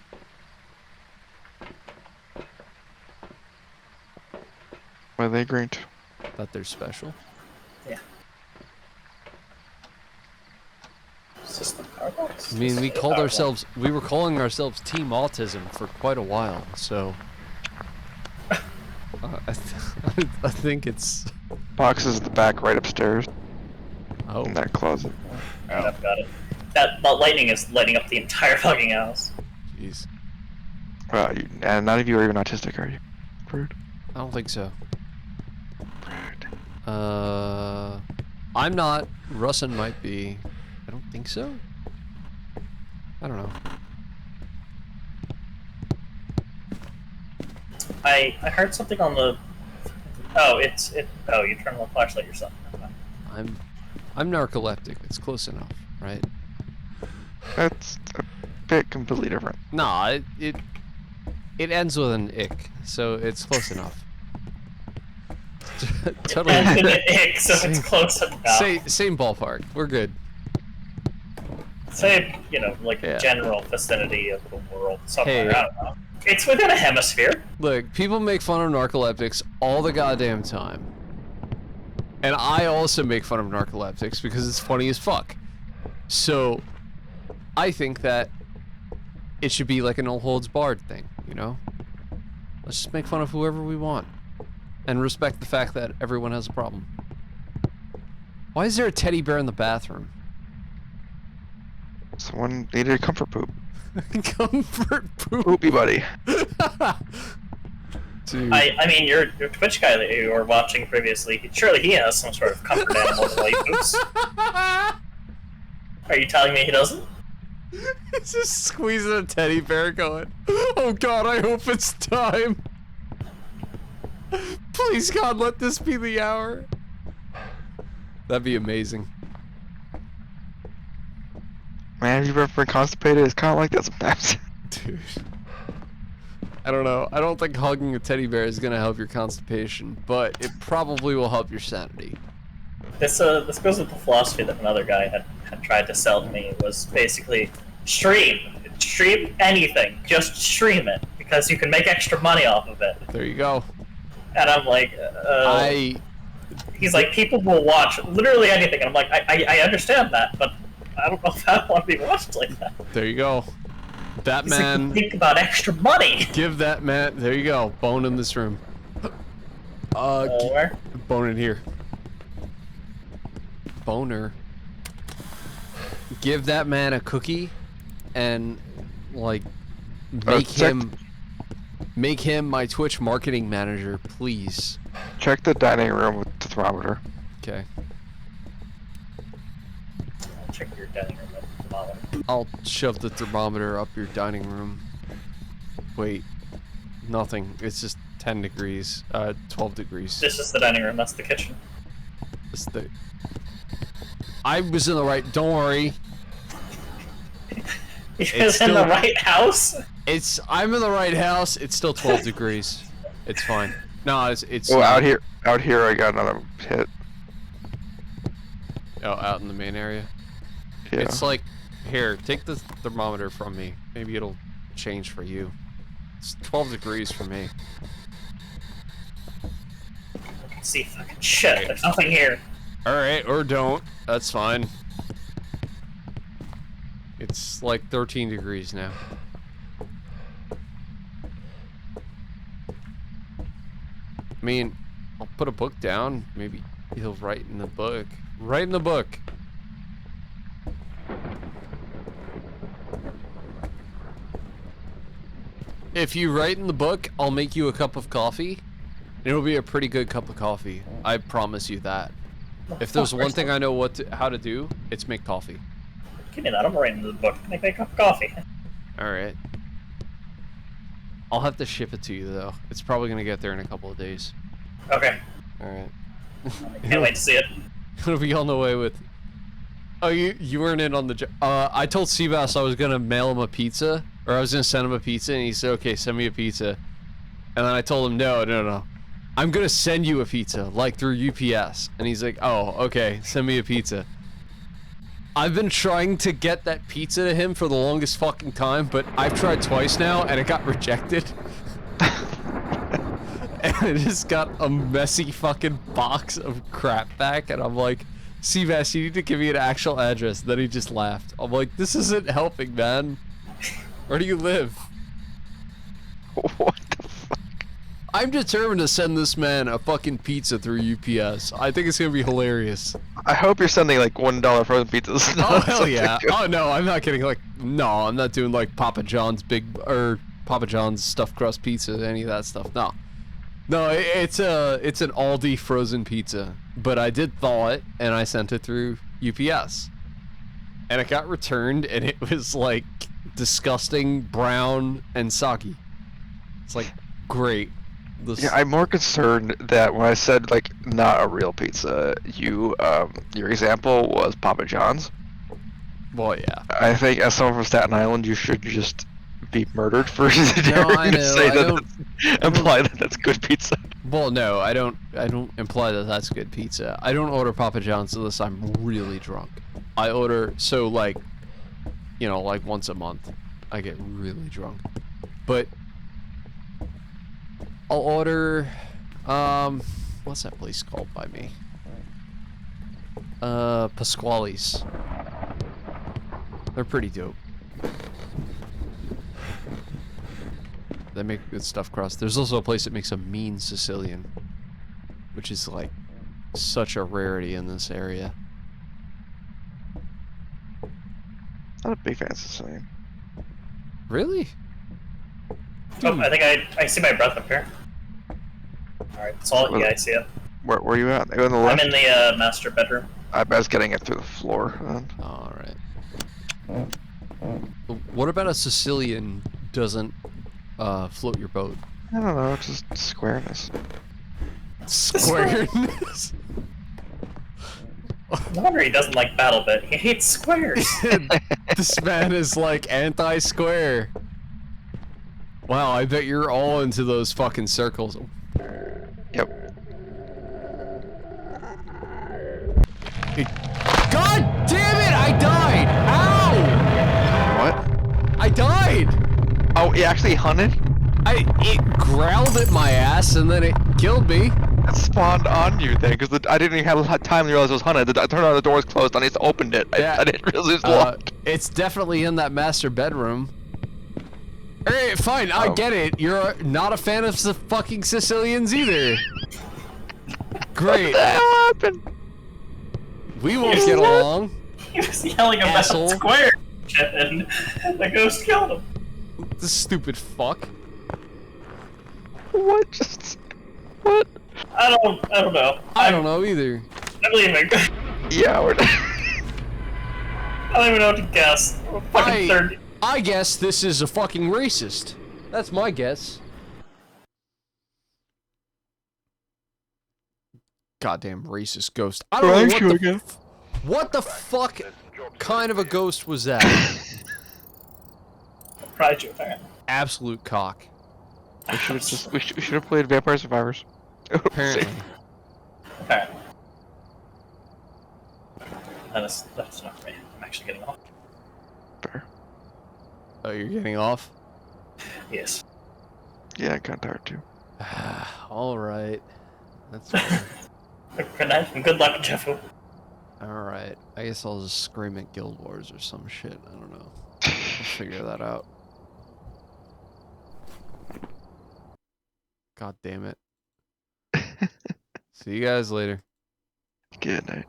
What are they agreeing to? That they're special. Yeah. System carbox? I mean, we were calling ourselves Team Autism for quite a while, so I think it's. Box is at the back, right upstairs Oh, in that closet. Alright, I've got it. That lightning is lighting up the entire fucking house. jeez. And none of you are even autistic, are you? Rude. I don't think so. Rude. I'm not. Russin might be. I don't think so. I don't know. I heard something on the. Oh, Oh, you turn on the flashlight yourself. Never mind. I'm narcoleptic. It's close enough, right? That's a bit completely different. Nah, it ends with an ick, so it's close enough. Totally. And an ick, so it's close enough. Same ballpark. We're good. Say, like Yeah. general vicinity of the world. Somewhere, Hey. I don't know. It's within a hemisphere. Look, people make fun of narcoleptics all the goddamn time. And I also make fun of narcoleptics because it's funny as fuck. So, I think that it should be like an all holds barred thing, you know? Let's just make fun of whoever we want. And respect the fact that everyone has a problem. Why is there a teddy bear in the bathroom? Someone needed a comfort poop. Comfort poop. Poopy buddy. Dude. I mean, your Twitch guy that you were watching previously, surely he has some sort of comfort animal while he poops. Are you telling me he doesn't? He's just squeezing a teddy bear going, oh god, I hope it's time. Please god, let this be the hour. That'd be amazing. Man, have you ever been constipated? It's kind of like that sometimes. Dude. I don't know. I don't think hugging a teddy bear is gonna help your constipation, but it probably will help your sanity. This goes with the philosophy that another guy had tried to sell to me. Was basically stream anything, just stream it because you can make extra money off of it. There you go. And I'm like, he's like, people will watch literally anything, and I'm like, I understand that, but I don't know if I want to be watched like that. There you go. That He's like, man. think about extra money. Give that man. There you go. Bone in this room. Where? Bone in here. boner. Give that man a cookie, and like make him my Twitch marketing manager, please. Check the dining room with the thermometer. Okay. Check your dining room at the bottom. I'll shove the thermometer up your dining room. Wait, nothing. It's just 10 degrees. 12 degrees. This is the dining room. That's the kitchen. It's the... I was in the right. Don't worry. You guys in the right house? I'm in the right house. It's still 12 degrees. It's fine. No, it's. Oh, not. out here, I got another hit. Oh, out in the main area. Yeah. It's like, here, take the thermometer from me. Maybe it'll change for you. It's 12 degrees for me. I can see fucking shit. There's nothing here. Alright, or don't. That's fine. It's like 13 degrees now. I mean, I'll put a book down. Maybe he'll write in the book. Write in the book. If you write in the book, I'll make you a cup of coffee. It'll be a pretty good cup of coffee. I promise you that. If there's one thing I know how to do, it's make coffee. Give me that. I'm writing the book. Make me a cup of coffee. Alright. I'll have to ship it to you, though. It's probably gonna get there in a couple of days. Okay. Alright. Can't wait to see it. It'll be on the way with... Oh, you weren't in on the... I told Seabass I was gonna mail him a pizza. Or I was gonna send him a pizza, and he said, okay, send me a pizza. And then I told him, no. I'm gonna send you a pizza, like through UPS. And he's like, oh, okay, send me a pizza. I've been trying to get that pizza to him for the longest fucking time, but I've tried twice now, and it got rejected. And it just got a messy fucking box of crap back, and I'm like, Seabass, you need to give me an actual address. Then he just laughed. I'm like, this isn't helping, man. Where do you live? What the fuck? I'm determined to send this man a fucking pizza through UPS. I think it's gonna be hilarious. I hope you're sending like $1 frozen pizzas. Oh hell yeah! Oh no, I'm not getting like I'm not doing like Papa John's Papa John's stuffed crust pizza, any of that stuff. No, it's an Aldi frozen pizza. But I did thaw it and I sent it through UPS, and it got returned and it was like disgusting, brown, and soggy. It's like great. Yeah, I'm more concerned that when I said like not a real pizza, your example was Papa John's. Well, yeah. I think as someone from Staten Island, you should just be murdered for daring to say imply that that's good pizza. Well, no, I don't imply that that's good pizza. I don't order Papa John's unless I'm really drunk. I order like once a month. I get really drunk, but I'll order, what's that place called by me? Pasquale's. They're pretty dope. They make good stuffed crust. There's also a place that makes a mean Sicilian, which is like such a rarity in this area. Not a big fan of Sicilian. Really? Oh, I think I see my breath up here. Alright, that's all you guys see it. Where are you at? On the left? I'm in the master bedroom. I was getting it through the floor. Alright. What about a Sicilian doesn't float your boat? I don't know, it's just squareness. Squareness? No wonder he doesn't like Battlebit. He hates squares. This man is like anti-square. Wow, I bet you're all into those fucking circles. Yep. God damn it! I died! Ow! What? I died! Oh, it actually hunted? It growled at my ass and then it killed me. It spawned on you then, because I didn't even have time to realize it was hunted. I turned on the door was closed, and I just opened it. Yeah. I didn't realize it was locked. It's definitely in that master bedroom. Alright, fine, I get it. You're not a fan of the fucking Sicilians either. Great. What the hell happened? We won't get along. He was yelling about Asshole. square shit, and the ghost killed him. This stupid fuck. What? Just what? I don't know. I don't know either. I'm leaving. Yeah, we're. I don't even know what to guess. We're fucking 30. I guess this is a fucking racist. That's my guess. Goddamn racist ghost. I don't know what the fuck kind of a ghost was that? Pride you, apparently. Absolute cock. We should have played Vampire Survivors. Apparently. Apparently. That's not for me. I'm actually getting off. Fair. Oh, you're getting off? Yes. Yeah, I got tired too. Alright. That's fine. Good night and good luck, Jeffo. Alright. I guess I'll just scream at Guild Wars or some shit. I don't know. I'll figure that out. God damn it. See you guys later. Good night.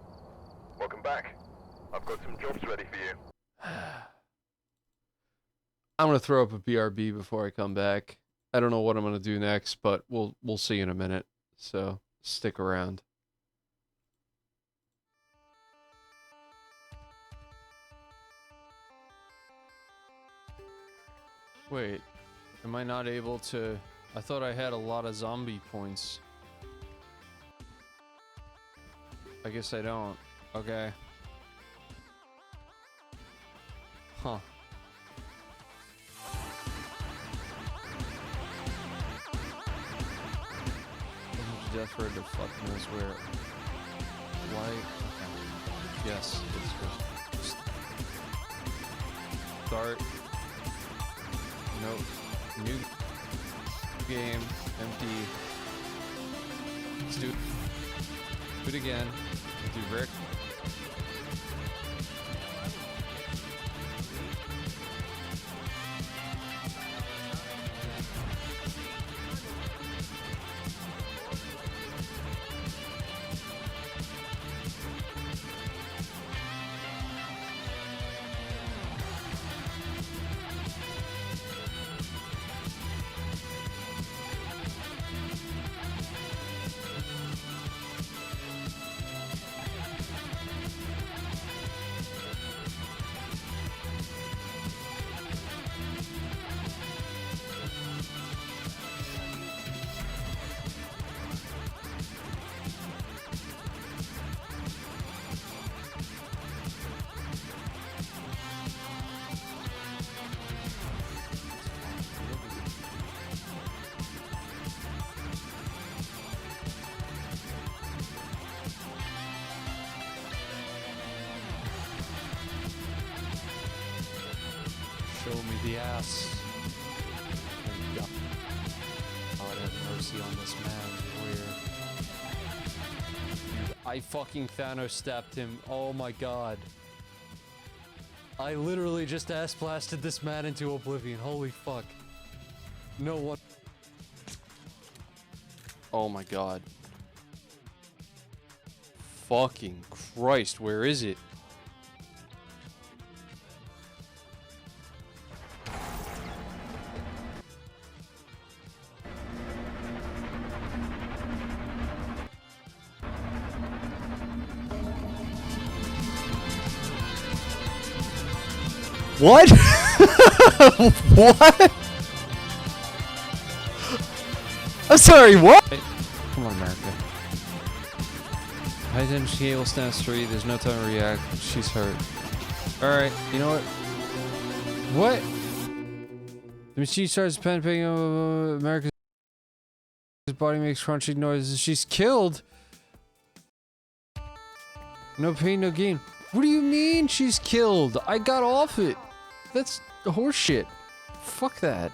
Welcome back. I've got some jobs ready for you. I'm gonna throw up a BRB before I come back. I don't know what I'm gonna do next, but we'll see in a minute. So stick around. Wait, am I not able to? I thought I had a lot of zombie points. I guess I don't. Okay. Huh. Death for the fuck knows where. Why? Okay. Yes, it's good. Start. Nope. New game. Empty. Let's do it again. We'll do Rick. Show me the ass. And God have mercy on this man. Where? Dude, I fucking Thanos stepped him. Oh my god. I literally just ass blasted this man into oblivion. Holy fuck. No one. Oh my god. Fucking Christ, where is it? What? What? I'm sorry, what? Come on, America. High tension cable stands free, there's no time to react, she's hurt. Alright, you know what? What? The machine starts pumping, America's body makes crunchy noises, she's killed? No pain, no gain. What do you mean she's killed? I got off it. That's horseshit. Fuck that.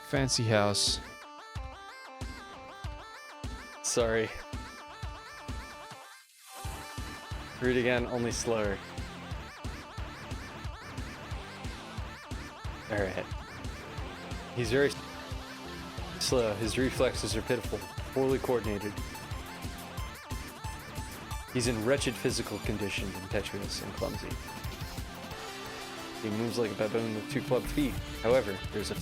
Fancy house. Sorry. Read again, only slower. Alright. He's very... slow. His reflexes are pitiful, poorly coordinated. He's in wretched physical condition, impetuous and clumsy. He moves like a baboon with 2 clubbed feet. However, there's a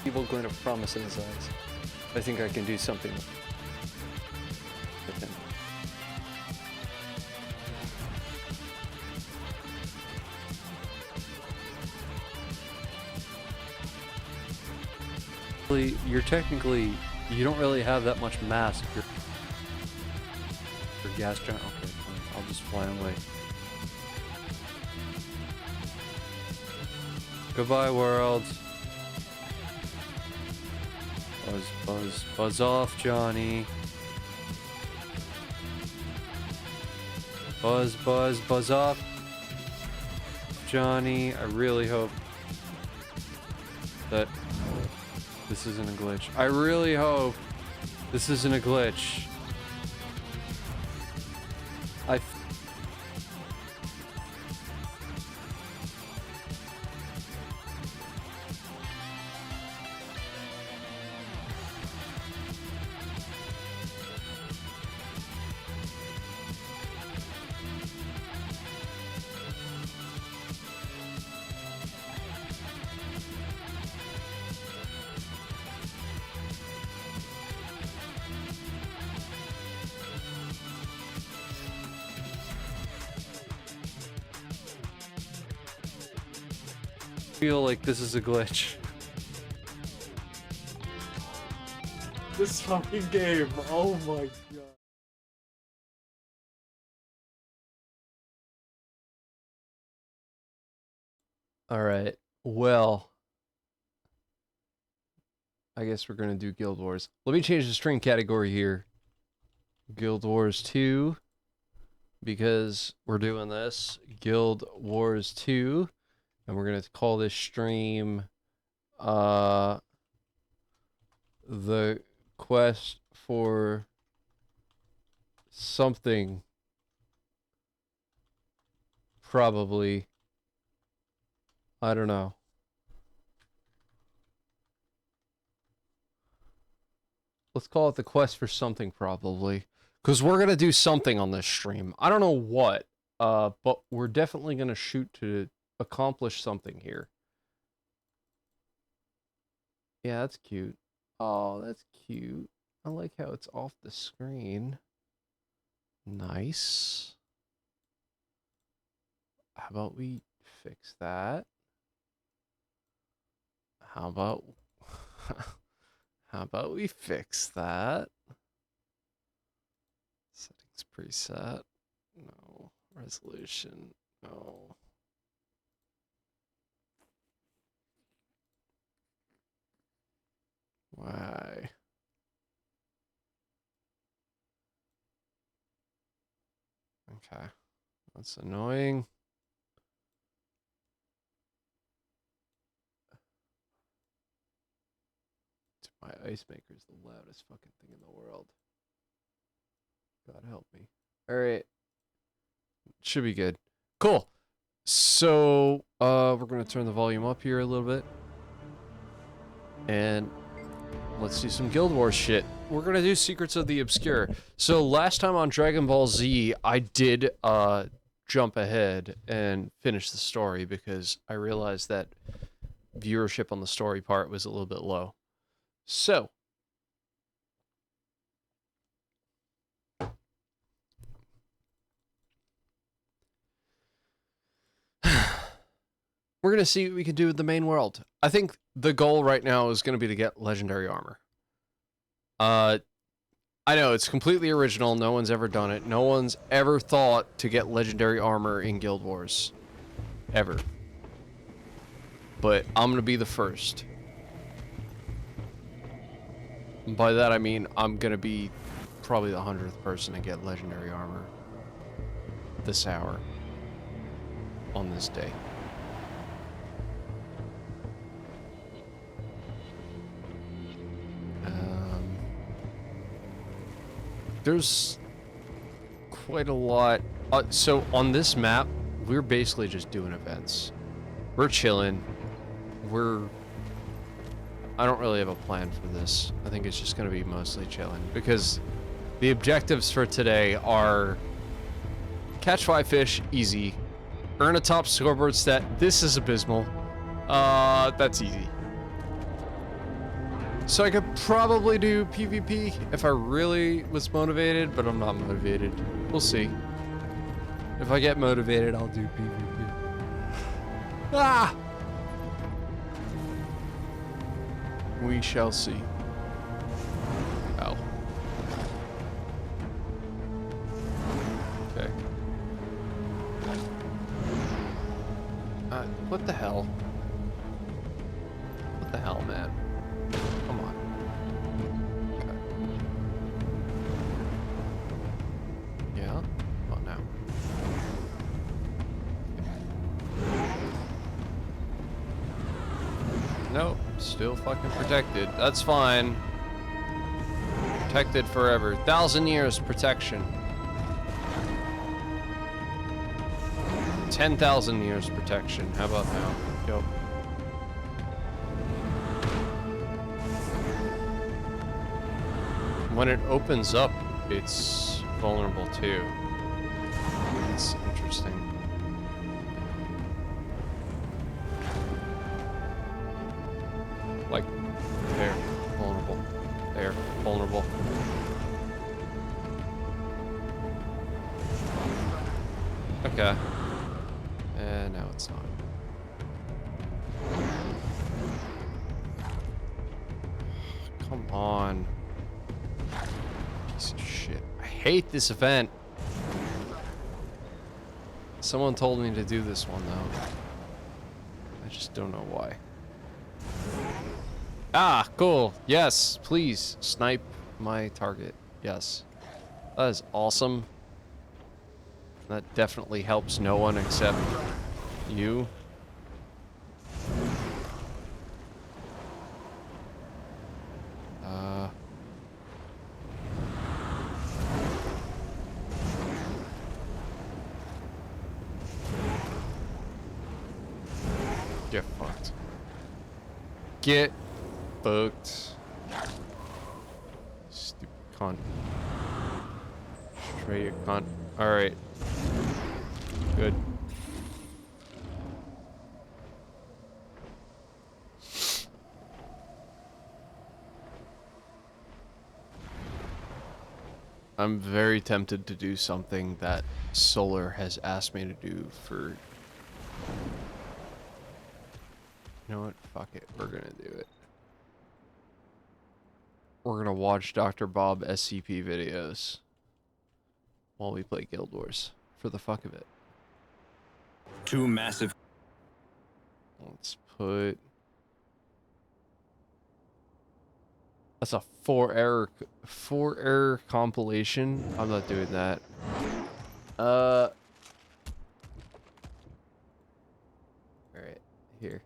feeble glint of promise in his eyes. I think I can do something with him. You're technically, you don't really have that much mass. You're gas giant. Okay, fine. I'll just fly away. Goodbye, world. Buzz, buzz, buzz off, Johnny. Buzz, buzz, buzz off, Johnny. I really hope that this isn't a glitch. I really hope this isn't a glitch. Feel like this is a glitch. This fucking game, oh my god. Alright, well, I guess we're gonna do Guild Wars. Let me change the stream category here. Guild Wars 2, because we're doing this. Guild Wars 2. And we're going to call this stream, the quest for something, probably, I don't know. Let's call it the quest for something, probably, because we're going to do something on this stream. I don't know what, but we're definitely going to shoot to accomplish something here. Yeah, that's cute. Oh, that's cute. I like how it's off the screen. Nice. How about we fix that? How about how about we fix that? Settings preset. No. Resolution. No. Why? Okay. That's annoying. My ice maker is the loudest fucking thing in the world. God help me. Alright. Should be good. Cool. So, we're gonna turn the volume up here a little bit. And let's do some Guild Wars shit. We're gonna do Secrets of the Obscure. So last time on Dragon Ball Z, I did jump ahead and finish the story because I realized that viewership on the story part was a little bit low. So we're gonna see what we can do with the main world. I think the goal right now is gonna be to get legendary armor. I know it's completely original. No one's ever done it. No one's ever thought to get legendary armor in Guild Wars, ever. But I'm gonna be the first. And by that I mean I'm gonna be probably the 100th person to get legendary armor this hour on this day. There's quite a lot. So on this map, we're basically just doing events. We're chilling. I don't really have a plan for this. I think it's just gonna be mostly chilling because the objectives for today are catch 5 fish, easy. Earn a top scoreboard stat. This is abysmal. That's easy. So I could probably do PvP if I really was motivated, but I'm not motivated. We'll see. If I get motivated, I'll do PvP. Ah! We shall see. Ow. Okay. What the hell? What the hell, man? Come on. Okay. Yeah? Come on now. Nope, still fucking protected. That's fine. Protected forever. 1,000 years protection. 10,000 years protection. How about now? Go. When it opens up, it's vulnerable too. It's interesting. Like, there, vulnerable. There, vulnerable. Okay. And now it's not. Come on. Piece of shit. I hate this event. Someone told me to do this one, though. I just don't know why. Ah, cool. Yes, please snipe my target. Yes. That is awesome. That definitely helps no one except you. Get fucked. Get fucked. Stupid cunt. Straight cunt. Alright. Good. I'm very tempted to do something that Solar has asked me to do for... You know what? Fuck it. We're gonna do it. We're gonna watch Dr. Bob SCP videos while we play Guild Wars for the fuck of it. Two massive. Let's put... That's a 4 error compilation. I'm not doing that. Alright, here.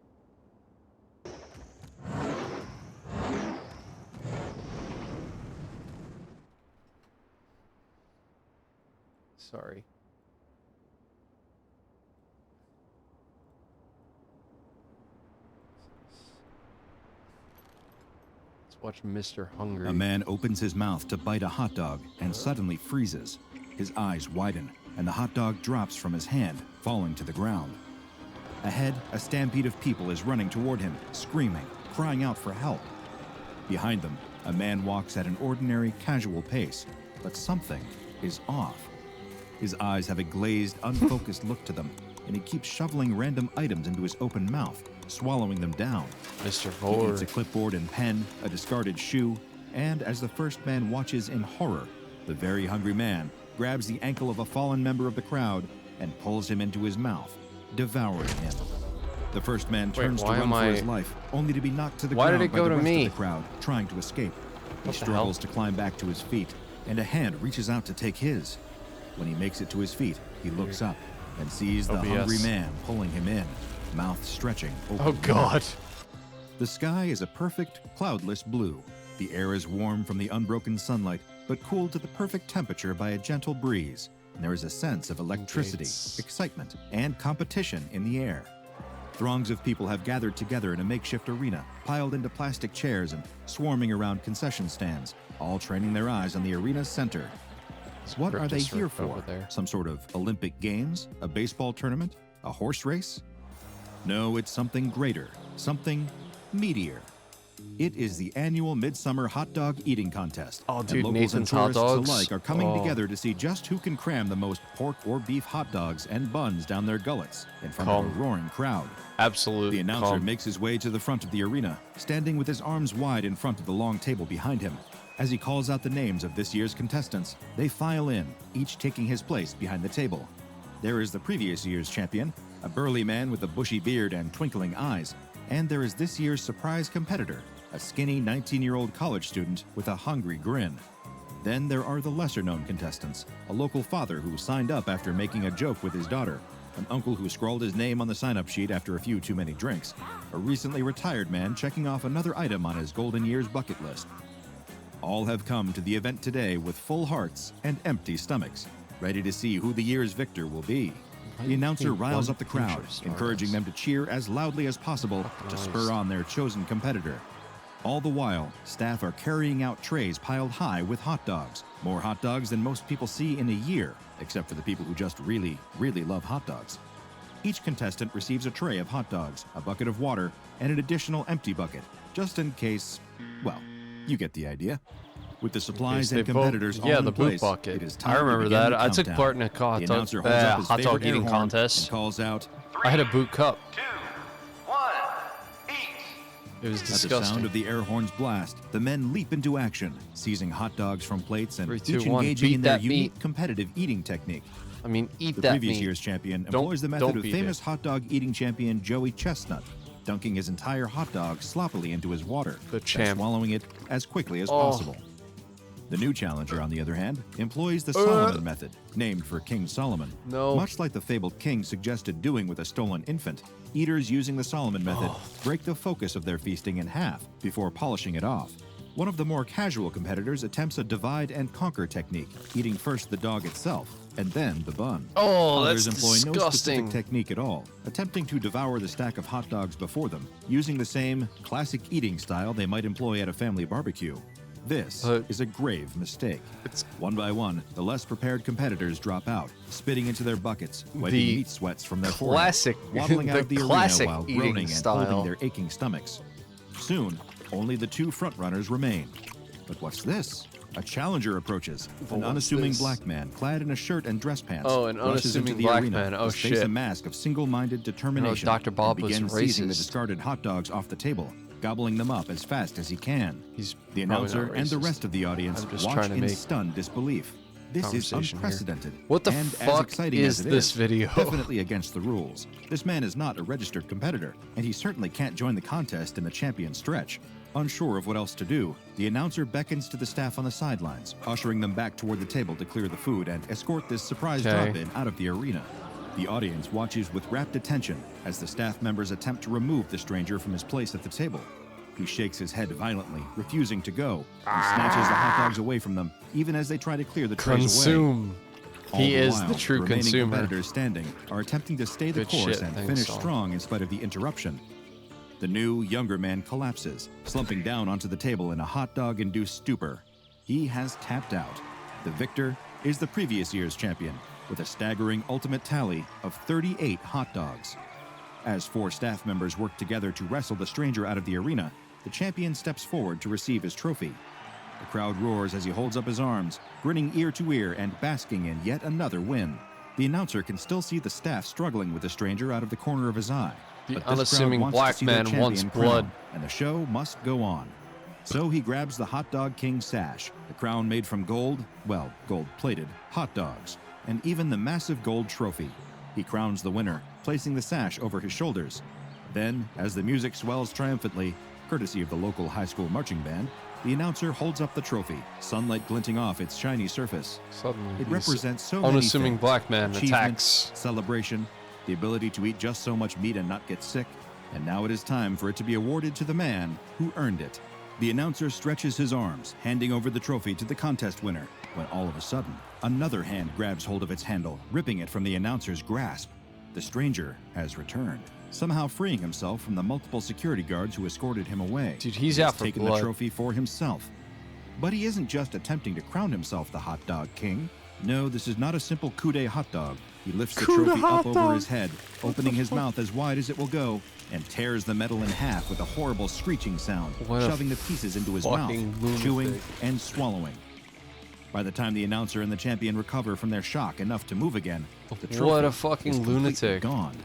Sorry. Watch Mr. Hungry. A man opens his mouth to bite a hot dog and suddenly freezes. His eyes widen, and the hot dog drops from his hand, falling to the ground. Ahead, a stampede of people is running toward him, screaming, crying out for help. Behind them, a man walks at an ordinary, casual pace, but something is off. His eyes have a glazed, unfocused look to them, and he keeps shoveling random items into his open mouth, swallowing them down. Mr. He Ford. eats a clipboard and pen, a discarded shoe, and as the first man watches in horror, the very hungry man grabs the ankle of a fallen member of the crowd and pulls him into his mouth, devouring him. The first man turns to run for his life, only to be knocked to the Why ground did it by go the to rest me? of the crowd, trying to escape. He What the struggles hell? to climb back to his feet, and a hand reaches out to take his. When he makes it to his feet, he looks up and sees the OBS. hungry man pulling him in, mouth stretching open. Oh god. The sky is a perfect, cloudless blue. The air is warm from the unbroken sunlight, but cooled to the perfect temperature by a gentle breeze. And there is a sense of electricity, Gates. excitement, and competition in the air. Throngs of people have gathered together in a makeshift arena, piled into plastic chairs and swarming around concession stands, all training their eyes on the arena's center. What are they here for? Some sort of Olympic Games? A baseball tournament? A horse race? No, it's something greater, something meatier. It is the annual Midsummer Hot Dog Eating Contest. Oh, and dude, locals Nathan's and hot tourists dogs. alike are coming together to see just who can cram the most pork or beef hot dogs and buns down their gullets in front of a roaring crowd. Absolute. The announcer makes his way to the front of the arena, standing with his arms wide in front of the long table behind him. As he calls out the names of this year's contestants, they file in, each taking his place behind the table. There is the previous year's champion, a burly man with a bushy beard and twinkling eyes, and there is this year's surprise competitor, a skinny 19-year-old college student with a hungry grin. Then there are the lesser-known contestants, a local father who signed up after making a joke with his daughter, an uncle who scrawled his name on the sign-up sheet after a few too many drinks, a recently retired man checking off another item on his golden years bucket list. All have come to the event today with full hearts and empty stomachs, ready to see who the year's victor will be. The announcer riles up the crowd, encouraging them to cheer as loudly as possible to spur on their chosen competitor. All the while, staff are carrying out trays piled high with hot dogs, more hot dogs than most people see in a year, except for the people who just really, really love hot dogs. Each contestant receives a tray of hot dogs, a bucket of water, and an additional empty bucket, just in case, well, you get the idea. With the supplies and competitors all in the place, boot bucket. it is time I remember to begin that. the I took countdown. part in a The hot announcer dog, holds up his hot dog favorite air eating horn contest. and calls out, I had a boot cup. 2, 1, eat! It was At the disgusting. sound of the air horn's blast, the men leap into action, seizing hot dogs from plates and 3, each 2, 1, engaging beat in their that unique meat. competitive eating technique. I mean, eat The that previous meat. year's champion Don't- employs the don't method of beat famous it. hot dog eating champion Joey Chestnut, dunking his entire hot dog sloppily into his water, The and champ. swallowing it as quickly as Oh. possible. The new challenger, on the other hand, employs the Solomon method, named for King Solomon. No. Much like the fabled king suggested doing with a stolen infant, eaters using the Solomon method break the focus of their feasting in half before polishing it off. One of the more casual competitors attempts a divide and conquer technique, eating first the dog itself and then the bun. Oh, Others that's employ no disgusting. specific technique at all, attempting to devour the stack of hot dogs before them, using the same classic eating style they might employ at a family barbecue. This But- is a grave mistake. It's- One by one, the less prepared competitors drop out, spitting into their buckets, wiping The meat sweats from their classic- foreheads, waddling out the of the arena classic while eating groaning and style. holding their aching stomachs. Soon, only the two frontrunners remain. But what's this? A challenger approaches. An What's unassuming this? black man, clad in a shirt and dress pants, Oh, an rushes into unassuming the black arena, man. Oh, his face shit. a mask of single-minded determination, Dr. Bob and was begins seizing the racist. discarded hot dogs off the table, gobbling them up as fast as he can. He's The probably announcer not and the racist. rest of the audience I'm just watch trying to in make stunned disbelief. This is conversation here. unprecedented. What the and as fuck exciting is as it this video? Definitely against the rules. This man is not a registered competitor, and he certainly can't join the contest in the champion stretch. Unsure of what else to do, the announcer beckons to the staff on the sidelines, ushering them back toward the table to clear the food and escort this surprise Okay. drop-in out of the arena. The audience watches with rapt attention as the staff members attempt to remove the stranger from his place at the table. He shakes his head violently, refusing to go, and snatches the hot dogs away from them, even as they try to clear the trays away. Consume. All He is while, the true remaining consumer. competitors standing are attempting to stay the Good course shit, and thanks, finish Saul. strong in spite of the interruption. The new, younger man collapses, slumping down onto the table in a hot dog-induced stupor. He has tapped out. The victor is the previous year's champion, with a staggering ultimate tally of 38 hot dogs. As 4 staff members work together to wrestle the stranger out of the arena, the champion steps forward to receive his trophy. The crowd roars as he holds up his arms, grinning ear to ear and basking in yet another win. The announcer can still see the staff struggling with the stranger out of the corner of his eye. The But this crowd unassuming wants to black see their man wants champion blood. crowned, and the show must go on. So he grabs the Hot Dog King sash, the crown made from gold, well, gold-plated, hot dogs, and even the massive gold trophy. He crowns the winner, placing the sash over his shoulders. Then, as the music swells triumphantly, courtesy of the local high school marching band, the announcer holds up the trophy, sunlight glinting off its shiny surface. Suddenly, It he's represents so many unassuming things. black man Achievement, attacks. celebration, the ability to eat just so much meat and not get sick, and now it is time for it to be awarded to the man who earned it. The announcer stretches his arms, handing over the trophy to the contest winner, when all of a sudden, another hand grabs hold of its handle, ripping it from the announcer's grasp. The stranger has returned, somehow freeing himself from the multiple security guards who escorted him away. Dude, he's He has out for taken blood. the trophy for himself. But he isn't just attempting to crown himself the hot dog king. No, this is not a simple coup de hot dog. He lifts the Coup de trophy hot up over dog. his head, opening his mouth as wide as it will go, and tears the metal in half with a horrible screeching sound, What a shoving the pieces into his mouth, fucking lunatic. chewing and swallowing. By the time the announcer and the champion recover from their shock enough to move again, the trophy What a is fucking completely lunatic. gone,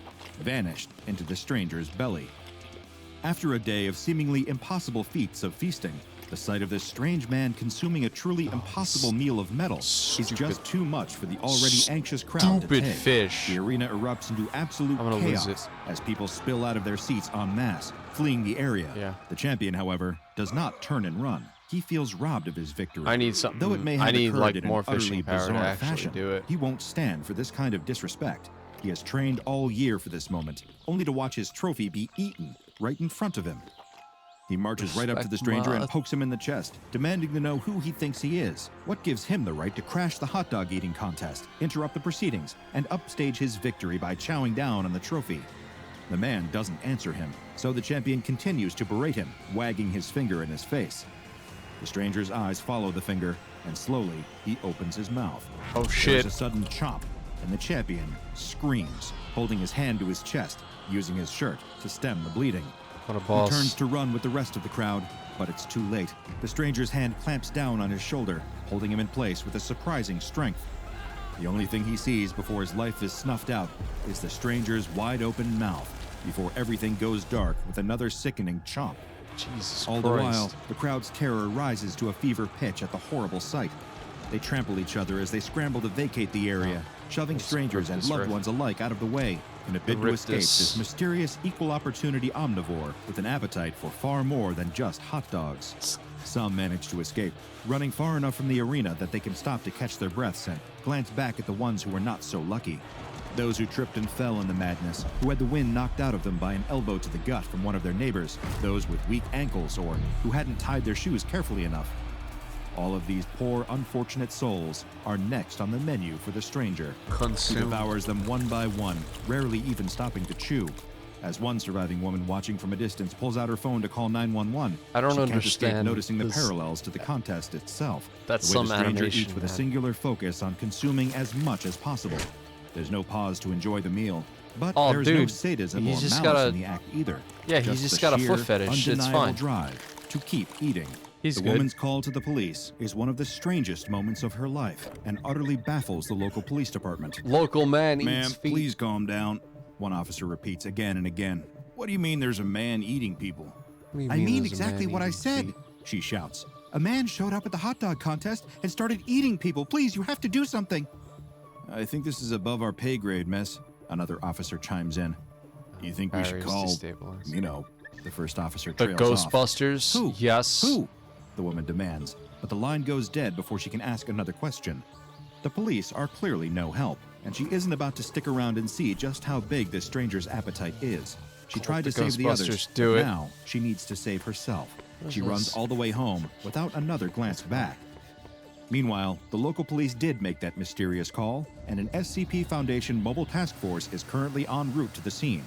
vanished into the stranger's belly. After a day of seemingly impossible feats of feasting, the sight of this strange man consuming a truly impossible meal of metal is just too much for the already anxious crowd to Stupid take. fish. The arena erupts into absolute I'm gonna lose chaos it. as people spill out of their seats en masse, fleeing the area. Yeah. The champion, however, does not turn and run. He feels robbed of his victory. I need something. Though it may have I need occurred like in more an utterly fishing power to bizarre actually fashion, do it. he won't stand for this kind of disrespect. He has trained all year for this moment, only to watch his trophy be eaten right in front of him. He marches right up to the stranger and pokes him in the chest, demanding to know who he thinks he is. What gives him the right to crash the hot dog eating contest, interrupt the proceedings, and upstage his victory by chowing down on the trophy? The man doesn't answer him, so the champion continues to berate him, wagging his finger in his face. The stranger's eyes follow the finger, and slowly he opens his mouth. Oh There's shit. a sudden chomp, and the champion screams, holding his hand to his chest, using his shirt to stem the bleeding. What a He boss. turns to run with the rest of the crowd, but it's too late. The stranger's hand clamps down on his shoulder, holding him in place with a surprising strength. The only thing he sees before his life is snuffed out is the stranger's wide-open mouth, before everything goes dark with another sickening chomp. Jesus All the while, Christ. the crowd's terror rises to a fever pitch at the horrible sight. They trample each other as they scramble to vacate the area, shoving strangers and this loved riff. ones alike out of the way in a bid to Rip escape this. this mysterious equal opportunity omnivore with an appetite for far more than just hot dogs. Some manage to escape, running far enough from the arena that they can stop to catch their breaths and glance back at the ones who were not so lucky. Those who tripped and fell in the madness, who had the wind knocked out of them by an elbow to the gut from one of their neighbors, those with weak ankles or who hadn't tied their shoes carefully enough. All of these poor, unfortunate souls are next on the menu for the stranger, who Consume. devours them one by one, rarely even stopping to chew. As one surviving woman watching from a distance pulls out her phone to call 911, I don't she can't escape understand noticing the this- parallels to the contest itself. That's the way some the stranger animation, eats with a man. singular focus on consuming as much as possible. There's no pause to enjoy the meal, but Oh, there's no dude, sadism he's or just malice gotta- in the act either. Yeah, he's just the got a sheer, foot fetish. It's undeniable fine. drive to keep eating. He's The good. woman's call to the police is one of the strangest moments of her life and utterly baffles the local police department. Local man Ma'am, eats feet. please calm down, one officer repeats again and again. What do you mean there's a man eating people? What do you I mean there's a exactly man what I eating said, feet? she shouts. A man showed up at the hot dog contest and started eating people. Please, you have to do something. I think this is above our pay grade, miss, another officer chimes in. You think we should Barriers call, destabilized. you know, the first officer The trails off. Ghostbusters? Who? Yes. Who? The woman demands, but the line goes dead before she can ask another question. The police are clearly no help, and she isn't about to stick around and see just how big this stranger's appetite is. She tried to the save the others, Ghostbusters do but it. now she needs to save herself. She this? runs all the way home without another glance back. Meanwhile, the local police did make that mysterious call, and an SCP Foundation mobile task force is currently en route to the scene.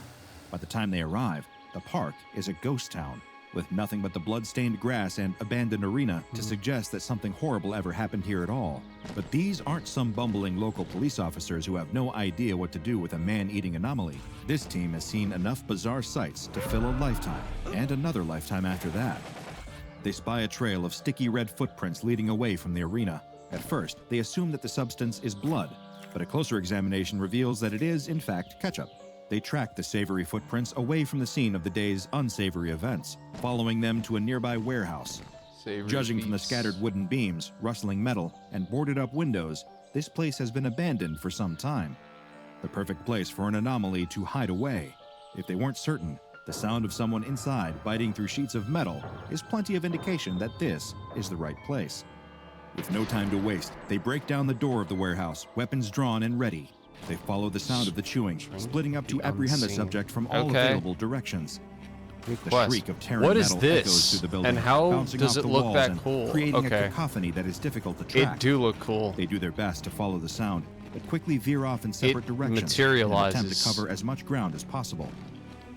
By the time they arrive, the park is a ghost town, with nothing but the blood-stained grass and abandoned arena to suggest that something horrible ever happened here at all. But these aren't some bumbling local police officers who have no idea what to do with a man-eating anomaly. This team has seen enough bizarre sights to fill a lifetime, and another lifetime after that. They spy a trail of sticky red footprints leading away from the arena. At first, they assume that the substance is blood, but a closer examination reveals that it is, in fact, ketchup. They track the savory footprints away from the scene of the day's unsavory events, following them to a nearby warehouse. Savory Judging from the beats. scattered wooden beams, rustling metal, and boarded-up windows, this place has been abandoned for some time. The perfect place for an anomaly to hide away. If they weren't certain, the sound of someone inside biting through sheets of metal is plenty of indication that this is the right place. With no time to waste, they break down the door of the warehouse, weapons drawn and ready. They follow the sound of the chewing, splitting up to the apprehend the unseen. subject from all Okay. available directions. New The quest. shriek of tearing What is metal echoes this? through the building, And how bouncing does off it the look walls that and cool? creating a Okay. cacophony that is difficult to track. It do look cool. They do their best to follow the sound, but quickly veer off in separate directions in an materializes. attempt to cover as much ground as possible.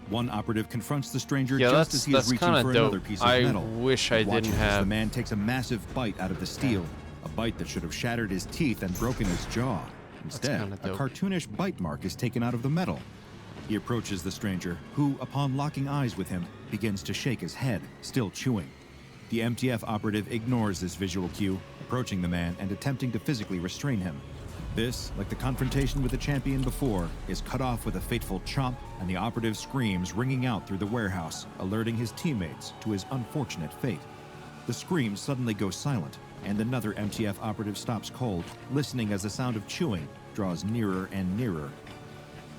One operative confronts the stranger Yeah, just as he is that's reaching kind for of another dope. piece of I metal. wish I Watches didn't as the have. man takes a massive bite out of the steel, a bite that should have shattered his teeth and broken his jaw. Instead, kinda a dope. cartoonish bite mark is taken out of the metal. He approaches the stranger, who, upon locking eyes with him, begins to shake his head, still chewing. The MTF operative ignores this visual cue, approaching the man and attempting to physically restrain him. This, like the confrontation with the champion before, is cut off with a fateful chomp, and the operative screams ringing out through the warehouse, alerting his teammates to his unfortunate fate. The screams suddenly go silent, and another MTF operative stops cold, listening as the sound of chewing draws nearer and nearer.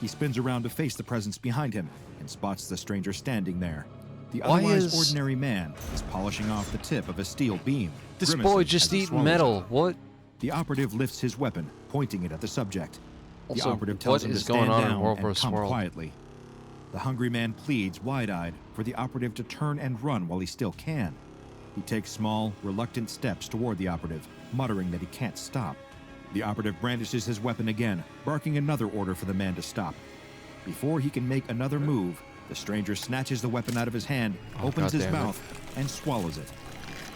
He spins around to face the presence behind him and spots the stranger standing there. The Why otherwise is- ordinary man is polishing off the tip of a steel beam. This grimacing boy as just he eating swallows metal. it. What? The operative lifts his weapon, pointing it at the subject. The Also, operative tells what him to is stand going on in down World and vs. come World? quietly. The hungry man pleads, wide-eyed, for the operative to turn and run while he still can. He takes small, reluctant steps toward the operative, muttering that he can't stop. The operative brandishes his weapon again, barking another order for the man to stop. Before he can make another move, the stranger snatches the weapon out of his hand, opens his goddamn it. mouth, and swallows it.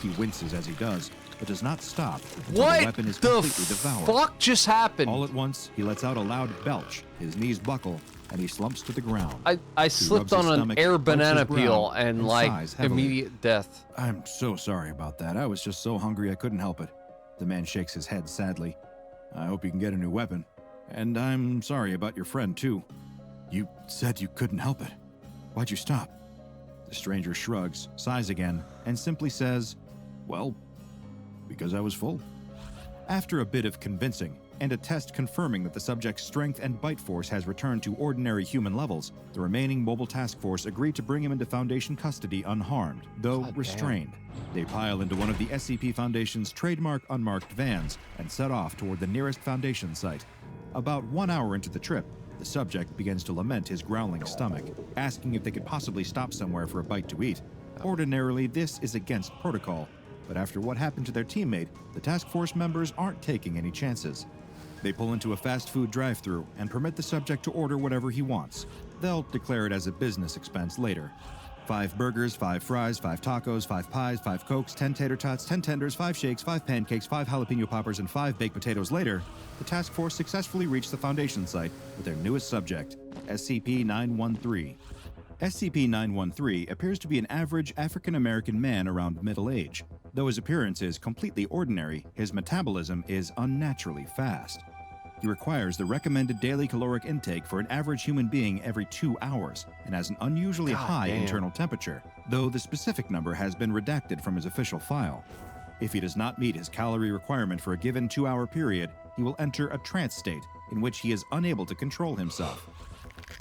He winces as he does, but does not stop until What the weapon is the completely devoured. fuck just happened? All at once, he lets out a loud belch, his knees buckle, and he slumps to the ground. I slipped rubs his on an stomach, air wipes his banana brow, peel and and like sighs heavily. immediate death. I'm so sorry about that. I was just so hungry I couldn't help it. The man shakes his head sadly. I hope you can get a new weapon. And I'm sorry about your friend, too. You said you couldn't help it. Why'd you stop? The stranger shrugs, sighs again, and simply says, well, because I was full. After a bit of convincing, and a test confirming that the subject's strength and bite force has returned to ordinary human levels, the remaining mobile task force agreed to bring him into Foundation custody unharmed, though God damn. restrained. They pile into one of the SCP Foundation's trademark unmarked vans and set off toward the nearest Foundation site. About 1 hour into the trip, the subject begins to lament his growling stomach, asking if they could possibly stop somewhere for a bite to eat. Ordinarily, this is against protocol, but after what happened to their teammate, the task force members aren't taking any chances. They pull into a fast food drive-thru and permit the subject to order whatever he wants. They'll declare it as a business expense later. 5 burgers, 5 fries, 5 tacos, 5 pies, 5 cokes, 10 tater tots, 10 tenders, 5 shakes, 5 pancakes, 5 jalapeno poppers, and 5 baked potatoes later, the task force successfully reached the Foundation site with their newest subject, SCP-913. SCP-913 appears to be an average African-American man around middle age. Though his appearance is completely ordinary, his metabolism is unnaturally fast. He requires the recommended daily caloric intake for an average human being every 2 hours, and has an unusually high damn. internal temperature, though the specific number has been redacted from his official file. If he does not meet his calorie requirement for a given 2-hour period, he will enter a trance state in which he is unable to control himself.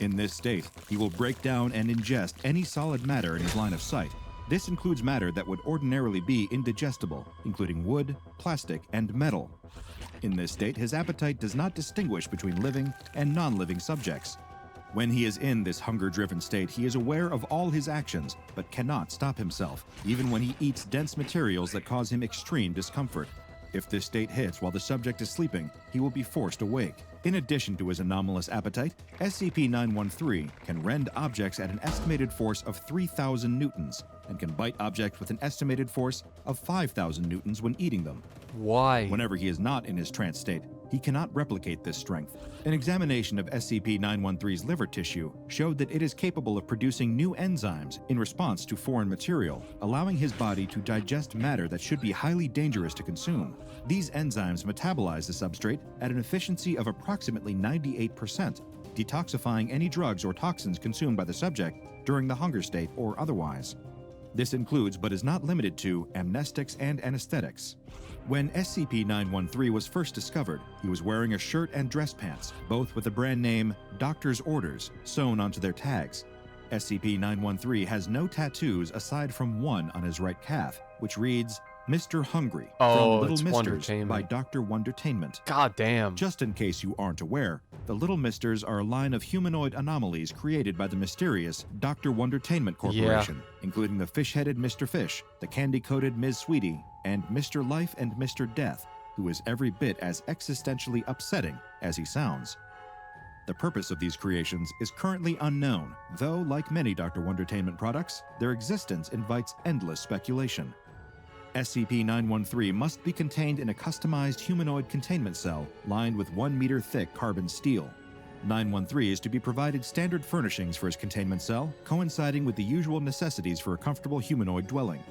In this state, he will break down and ingest any solid matter in his line of sight. This includes matter that would ordinarily be indigestible, including wood, plastic, and metal. In this state, his appetite does not distinguish between living and non-living subjects. When he is in this hunger-driven state, he is aware of all his actions, but cannot stop himself, even when he eats dense materials that cause him extreme discomfort. If this state hits while the subject is sleeping, he will be forced awake. In addition to his anomalous appetite, SCP-913 can rend objects at an estimated force of 3,000 newtons, and can bite objects with an estimated force of 5,000 newtons when eating them. Why? Whenever he is not in his trance state, he cannot replicate this strength. An examination of SCP-913's liver tissue showed that it is capable of producing new enzymes in response to foreign material, allowing his body to digest matter that should be highly dangerous to consume. These enzymes metabolize the substrate at an efficiency of approximately 98%, detoxifying any drugs or toxins consumed by the subject during the hunger state or otherwise. This includes, but is not limited to, amnestics and anesthetics. When SCP-913 was first discovered, he was wearing a shirt and dress pants, both with the brand name Doctor's Orders sewn onto their tags. SCP-913 has no tattoos aside from one on his right calf, which reads, Mr. Hungry Oh, from Little it's Misters by Wondertainment. Dr. Wondertainment. God damn. Just in case you aren't aware, the Little Misters are a line of humanoid anomalies created by the mysterious Dr. Wondertainment Corporation, including the fish-headed Mr. Fish, the candy-coated Ms. Sweetie, and Mr. Life and Mr. Death, who is every bit as existentially upsetting as he sounds. The purpose of these creations is currently unknown, though, like many Dr. Wondertainment products, their existence invites endless speculation. SCP-913 must be contained in a customized humanoid containment cell lined with 1 meter thick carbon steel. 913 is to be provided standard furnishings for his containment cell, coinciding with the usual necessities for a comfortable humanoid dwelling.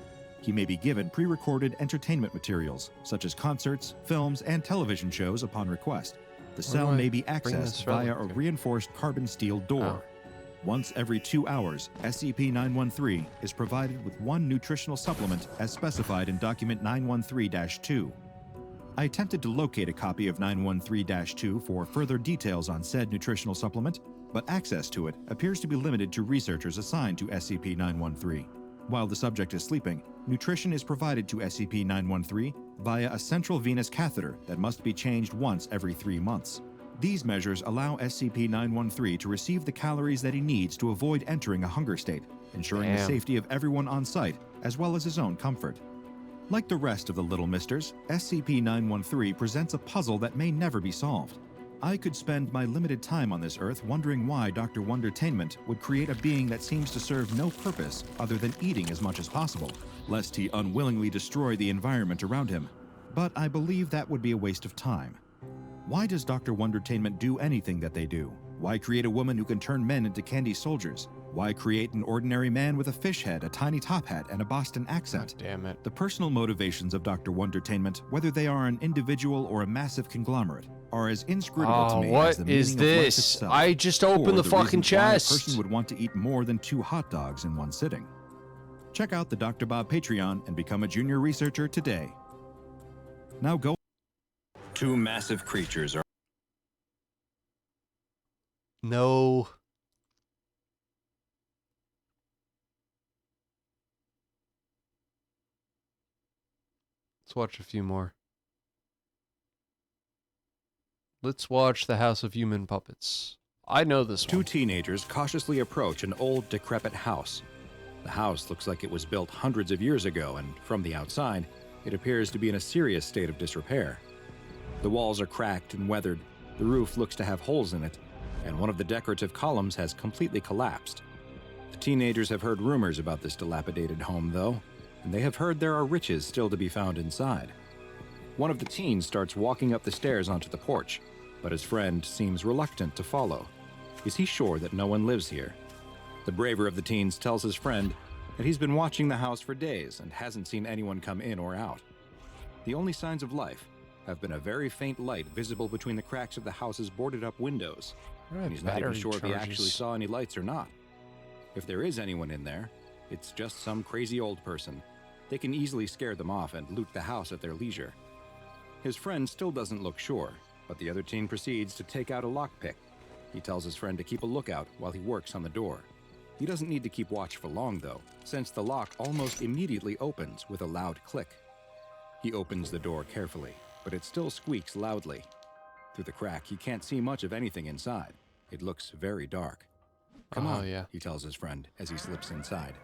He may be given pre-recorded entertainment materials, such as concerts, films, and television shows upon request. The cell may be accessed via a reinforced carbon steel door. Once every 2 hours, SCP-913 is provided with 1 nutritional supplement as specified in Document 913-2. I attempted to locate a copy of 913-2 for further details on said nutritional supplement, but access to it appears to be limited to researchers assigned to SCP-913. While the subject is sleeping, nutrition is provided to SCP-913 via a central venous catheter that must be changed once every 3 months. These measures allow SCP-913 to receive the calories that he needs to avoid entering a hunger state, ensuring the safety of everyone on site, as well as his own comfort. Like the rest of the Little Misters, SCP-913 presents a puzzle that may never be solved. I could spend my limited time on this Earth wondering why Dr. Wondertainment would create a being that seems to serve no purpose other than eating as much as possible, lest he unwillingly destroy the environment around him. But I believe that would be a waste of time. Why does Dr. Wondertainment do anything that they do? Why create a woman who can turn men into candy soldiers? Why create an ordinary man with a fish head, a tiny top hat, and a Boston accent? God damn it. The personal motivations of Dr. Wondertainment, whether they are an individual or a massive conglomerate, are as inscrutable to me as the What meaning is of life this? itself, I just opened or the fucking reasons why chest. A person would want to eat more than 2 hot dogs in one sitting. Check out the Dr. Bob Patreon and become a junior researcher today. Now go. 2 massive creatures are No. Let's watch a few more. Let's watch The House of Human Puppets. I know this 2 one. teenagers cautiously approach an old, decrepit house. The house looks like it was built hundreds of years ago, and from the outside, it appears to be in a serious state of disrepair. The walls are cracked and weathered, the roof looks to have holes in it, and one of the decorative columns has completely collapsed. The teenagers have heard rumors about this dilapidated home, though, and they have heard there are riches still to be found inside. One of the teens starts walking up the stairs onto the porch, but his friend seems reluctant to follow. Is he sure that no one lives here? The braver of the teens tells his friend that he's been watching the house for days and hasn't seen anyone come in or out. The only signs of life have been a very faint light visible between the cracks of the house's boarded-up windows, and he's not even sure if he actually saw any lights or not. If there is anyone in there, it's just some crazy old person. They can easily scare them off and loot the house at their leisure. His friend still doesn't look sure, but the other teen proceeds to take out a lockpick. He tells his friend to keep a lookout while he works on the door. He doesn't need to keep watch for long, though, since the lock almost immediately opens with a loud click. He opens the door carefully, but it still squeaks loudly. Through the crack, he can't see much of anything inside. It looks very dark. Come on, he tells his friend as he slips inside.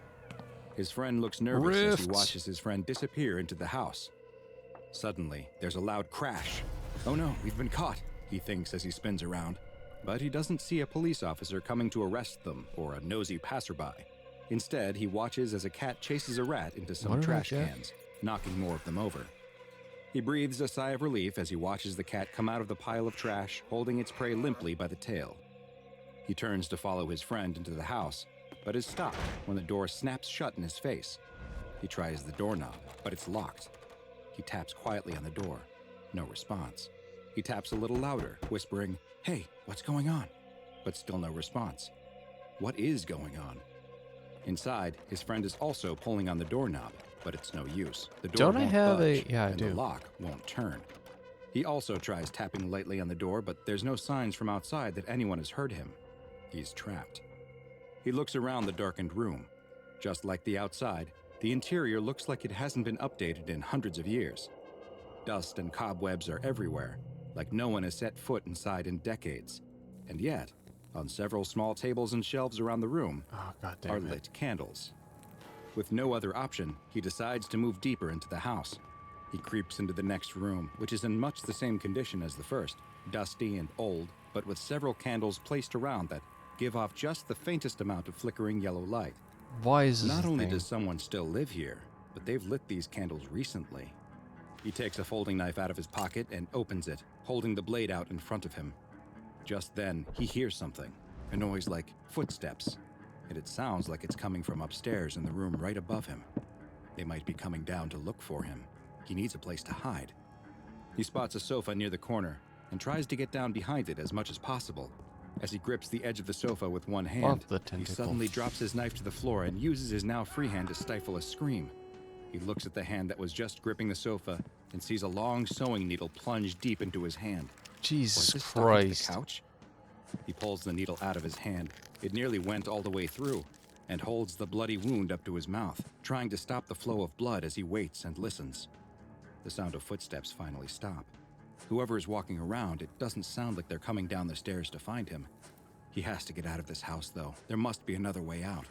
His friend looks nervous as he watches his friend disappear into the house. Suddenly, there's a loud crash. Oh no, we've been caught, he thinks as he spins around. But he doesn't see a police officer coming to arrest them or a nosy passerby. Instead, he watches as a cat chases a rat into some trash cans, knocking more of them over. He breathes a sigh of relief as he watches the cat come out of the pile of trash, holding its prey limply by the tail. He turns to follow his friend into the house, but is stopped when the door snaps shut in his face. He tries the doorknob, but it's locked. He taps quietly on the door. No response. He taps a little louder, whispering, "Hey, what's going on?" But still no response. What is going on? Inside, his friend is also pulling on the doorknob, but it's no use. The door Don't I won't have budge, a... Yeah, I and do. the lock won't turn. He also tries tapping lightly on the door, but there's no signs from outside that anyone has heard him. He's trapped. He looks around the darkened room. Just like the outside, The interior looks like it hasn't been updated in hundreds of years. Dust and cobwebs are everywhere, like no one has set foot inside in decades. And yet, on several small tables and shelves around the room, Oh, are goddamn it. lit candles. With no other option, he decides to move deeper into the house. He creeps into the next room, which is in much the same condition as the first, dusty and old, but with several candles placed around that give off just the faintest amount of flickering yellow light. Why is this Not a only thing? does someone still live here, but they've lit these candles recently. He takes a folding knife out of his pocket and opens it, holding the blade out in front of him. Just then, he hears something, a noise like footsteps, and it sounds like it's coming from upstairs in the room right above him. They might be coming down to look for him. He needs a place to hide. He spots a sofa near the corner and tries to get down behind it as much as possible. As he grips the edge of the sofa with one hand, the he tentacles. suddenly drops his knife to the floor and uses his now free hand to stifle a scream. He looks at the hand that was just gripping the sofa and sees a long sewing needle plunge deep into his hand. Was Jesus this stuck into the Christ. couch? He pulls the needle out of his hand. It nearly went all the way through, and holds the bloody wound up to his mouth, trying to stop the flow of blood as he waits and listens. The sound of footsteps finally stop. Whoever is walking around, it doesn't sound like they're coming down the stairs to find him. He has to get out of this house, though. There must be another way out.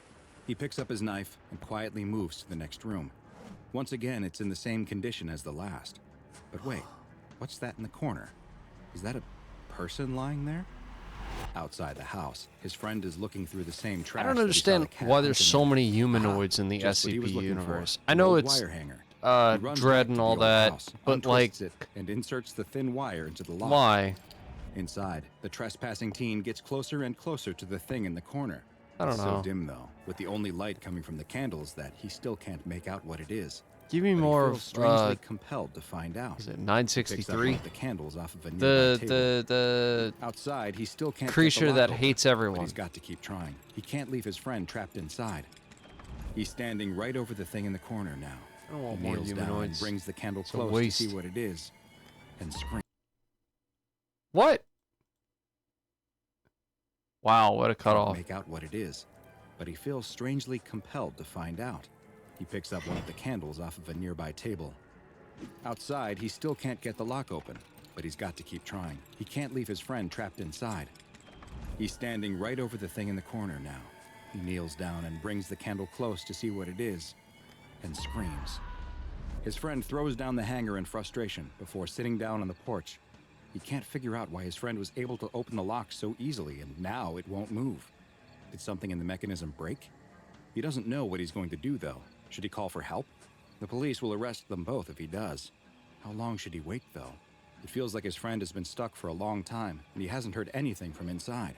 He picks up his knife and quietly moves to the next room. Once again, it's in the same condition as the last. But wait, what's that in the corner? Is that a person lying there? Outside the house, his friend is looking through the same trash. I don't that he saw understand the cat why there's hunt in so there. many humanoids in the Just what he was SCP looking for, universe. an I know old it's wire hanger. He runs dread back and to the all old that, house, but like, untwists it and inserts the thin wire into the lock. why? Inside, the trespassing teen gets closer and closer to the thing in the corner. I don't It's know. so dim, though, with the only light coming from the candles that he still can't make out what it is. Give me But he more feels of strangely compelled to find out. is it He picks up 963? one of the candles off of a nearby The table. the Outside, he still can't get the creature lock that open, hates but everyone. he's got to keep trying. He can't leave his friend trapped inside. He's standing right over the thing in the corner now. I don't want He more kneels down and humanoids. brings the candle It's a close to waste. see what it is, and screams. What? Wow, what a Can't cutoff. make out what it is, but he feels strangely compelled to find out. He picks up one of the candles off of a nearby table. Outside, he still can't get the lock open, but he's got to keep trying. He can't leave his friend trapped inside. He's standing right over the thing in the corner now. He kneels down and brings the candle close to see what it is, and screams. His friend throws down the hanger in frustration before sitting down on the porch. He can't figure out why his friend was able to open the lock so easily, and now it won't move. Did something in the mechanism break? He doesn't know what he's going to do, though. Should he call for help? The police will arrest them both if he does. How long should he wait, though? It feels like his friend has been stuck for a long time, and he hasn't heard anything from inside.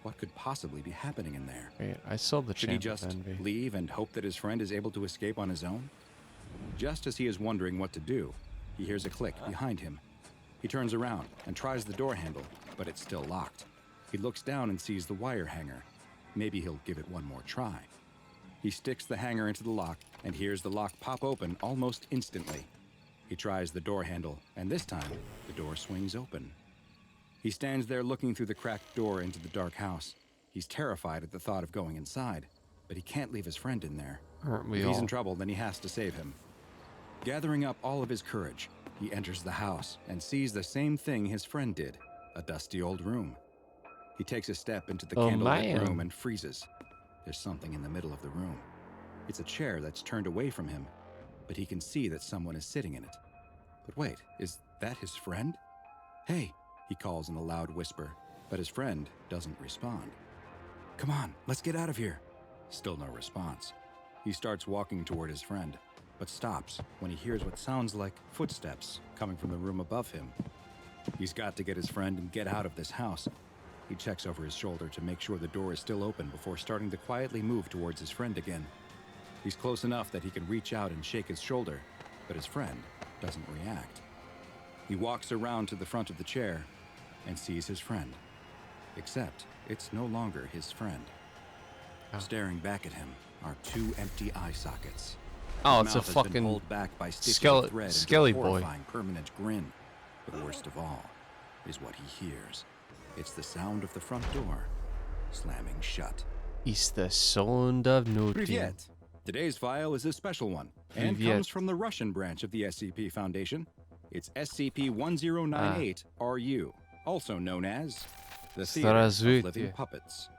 What could possibly be happening in there? Wait, I saw the Should he champ of just envy. leave and hope that his friend is able to escape on his own? Just as he is wondering what to do, he hears a click behind him. He turns around and tries the door handle, but it's still locked. He looks down and sees the wire hanger. Maybe he'll give it one more try. He sticks the hanger into the lock and hears the lock pop open almost instantly. He tries the door handle, and this time, the door swings open. He stands there looking through the cracked door into the dark house. He's terrified at the thought of going inside, but he can't leave his friend in there. Aren't we If he's all? in trouble, then he has to save him. Gathering up all of his courage, he enters the house and sees the same thing his friend did, a dusty old room. He takes a step into the Oh, candlelit man. room and freezes. There's something in the middle of the room. It's a chair that's turned away from him, but he can see that someone is sitting in it. But wait, is that his friend? Hey, he calls in a loud whisper, but his friend doesn't respond. Come on, let's get out of here. Still no response. He starts walking toward his friend, but stops when he hears what sounds like footsteps coming from the room above him. He's got to get his friend and get out of this house. He checks over his shoulder to make sure the door is still open before starting to quietly move towards his friend again. He's close enough that he can reach out and shake his shoulder, but his friend doesn't react. He walks around to the front of the chair and sees his friend. Except it's no longer his friend. Staring back at him are two empty eye sockets. Oh, His it's a mouth has been fucking pulled back by stitching skele- a thread into skelly a boy. horrifying permanent grin. But worst of all is what he hears. It's the sound of the front door slamming shut. It's the sound of nothing. Привет! Today's file is a special one and comes from the Russian branch of the SCP Foundation. It's SCP-1098-RU, also known as the Theater of Living Puppets.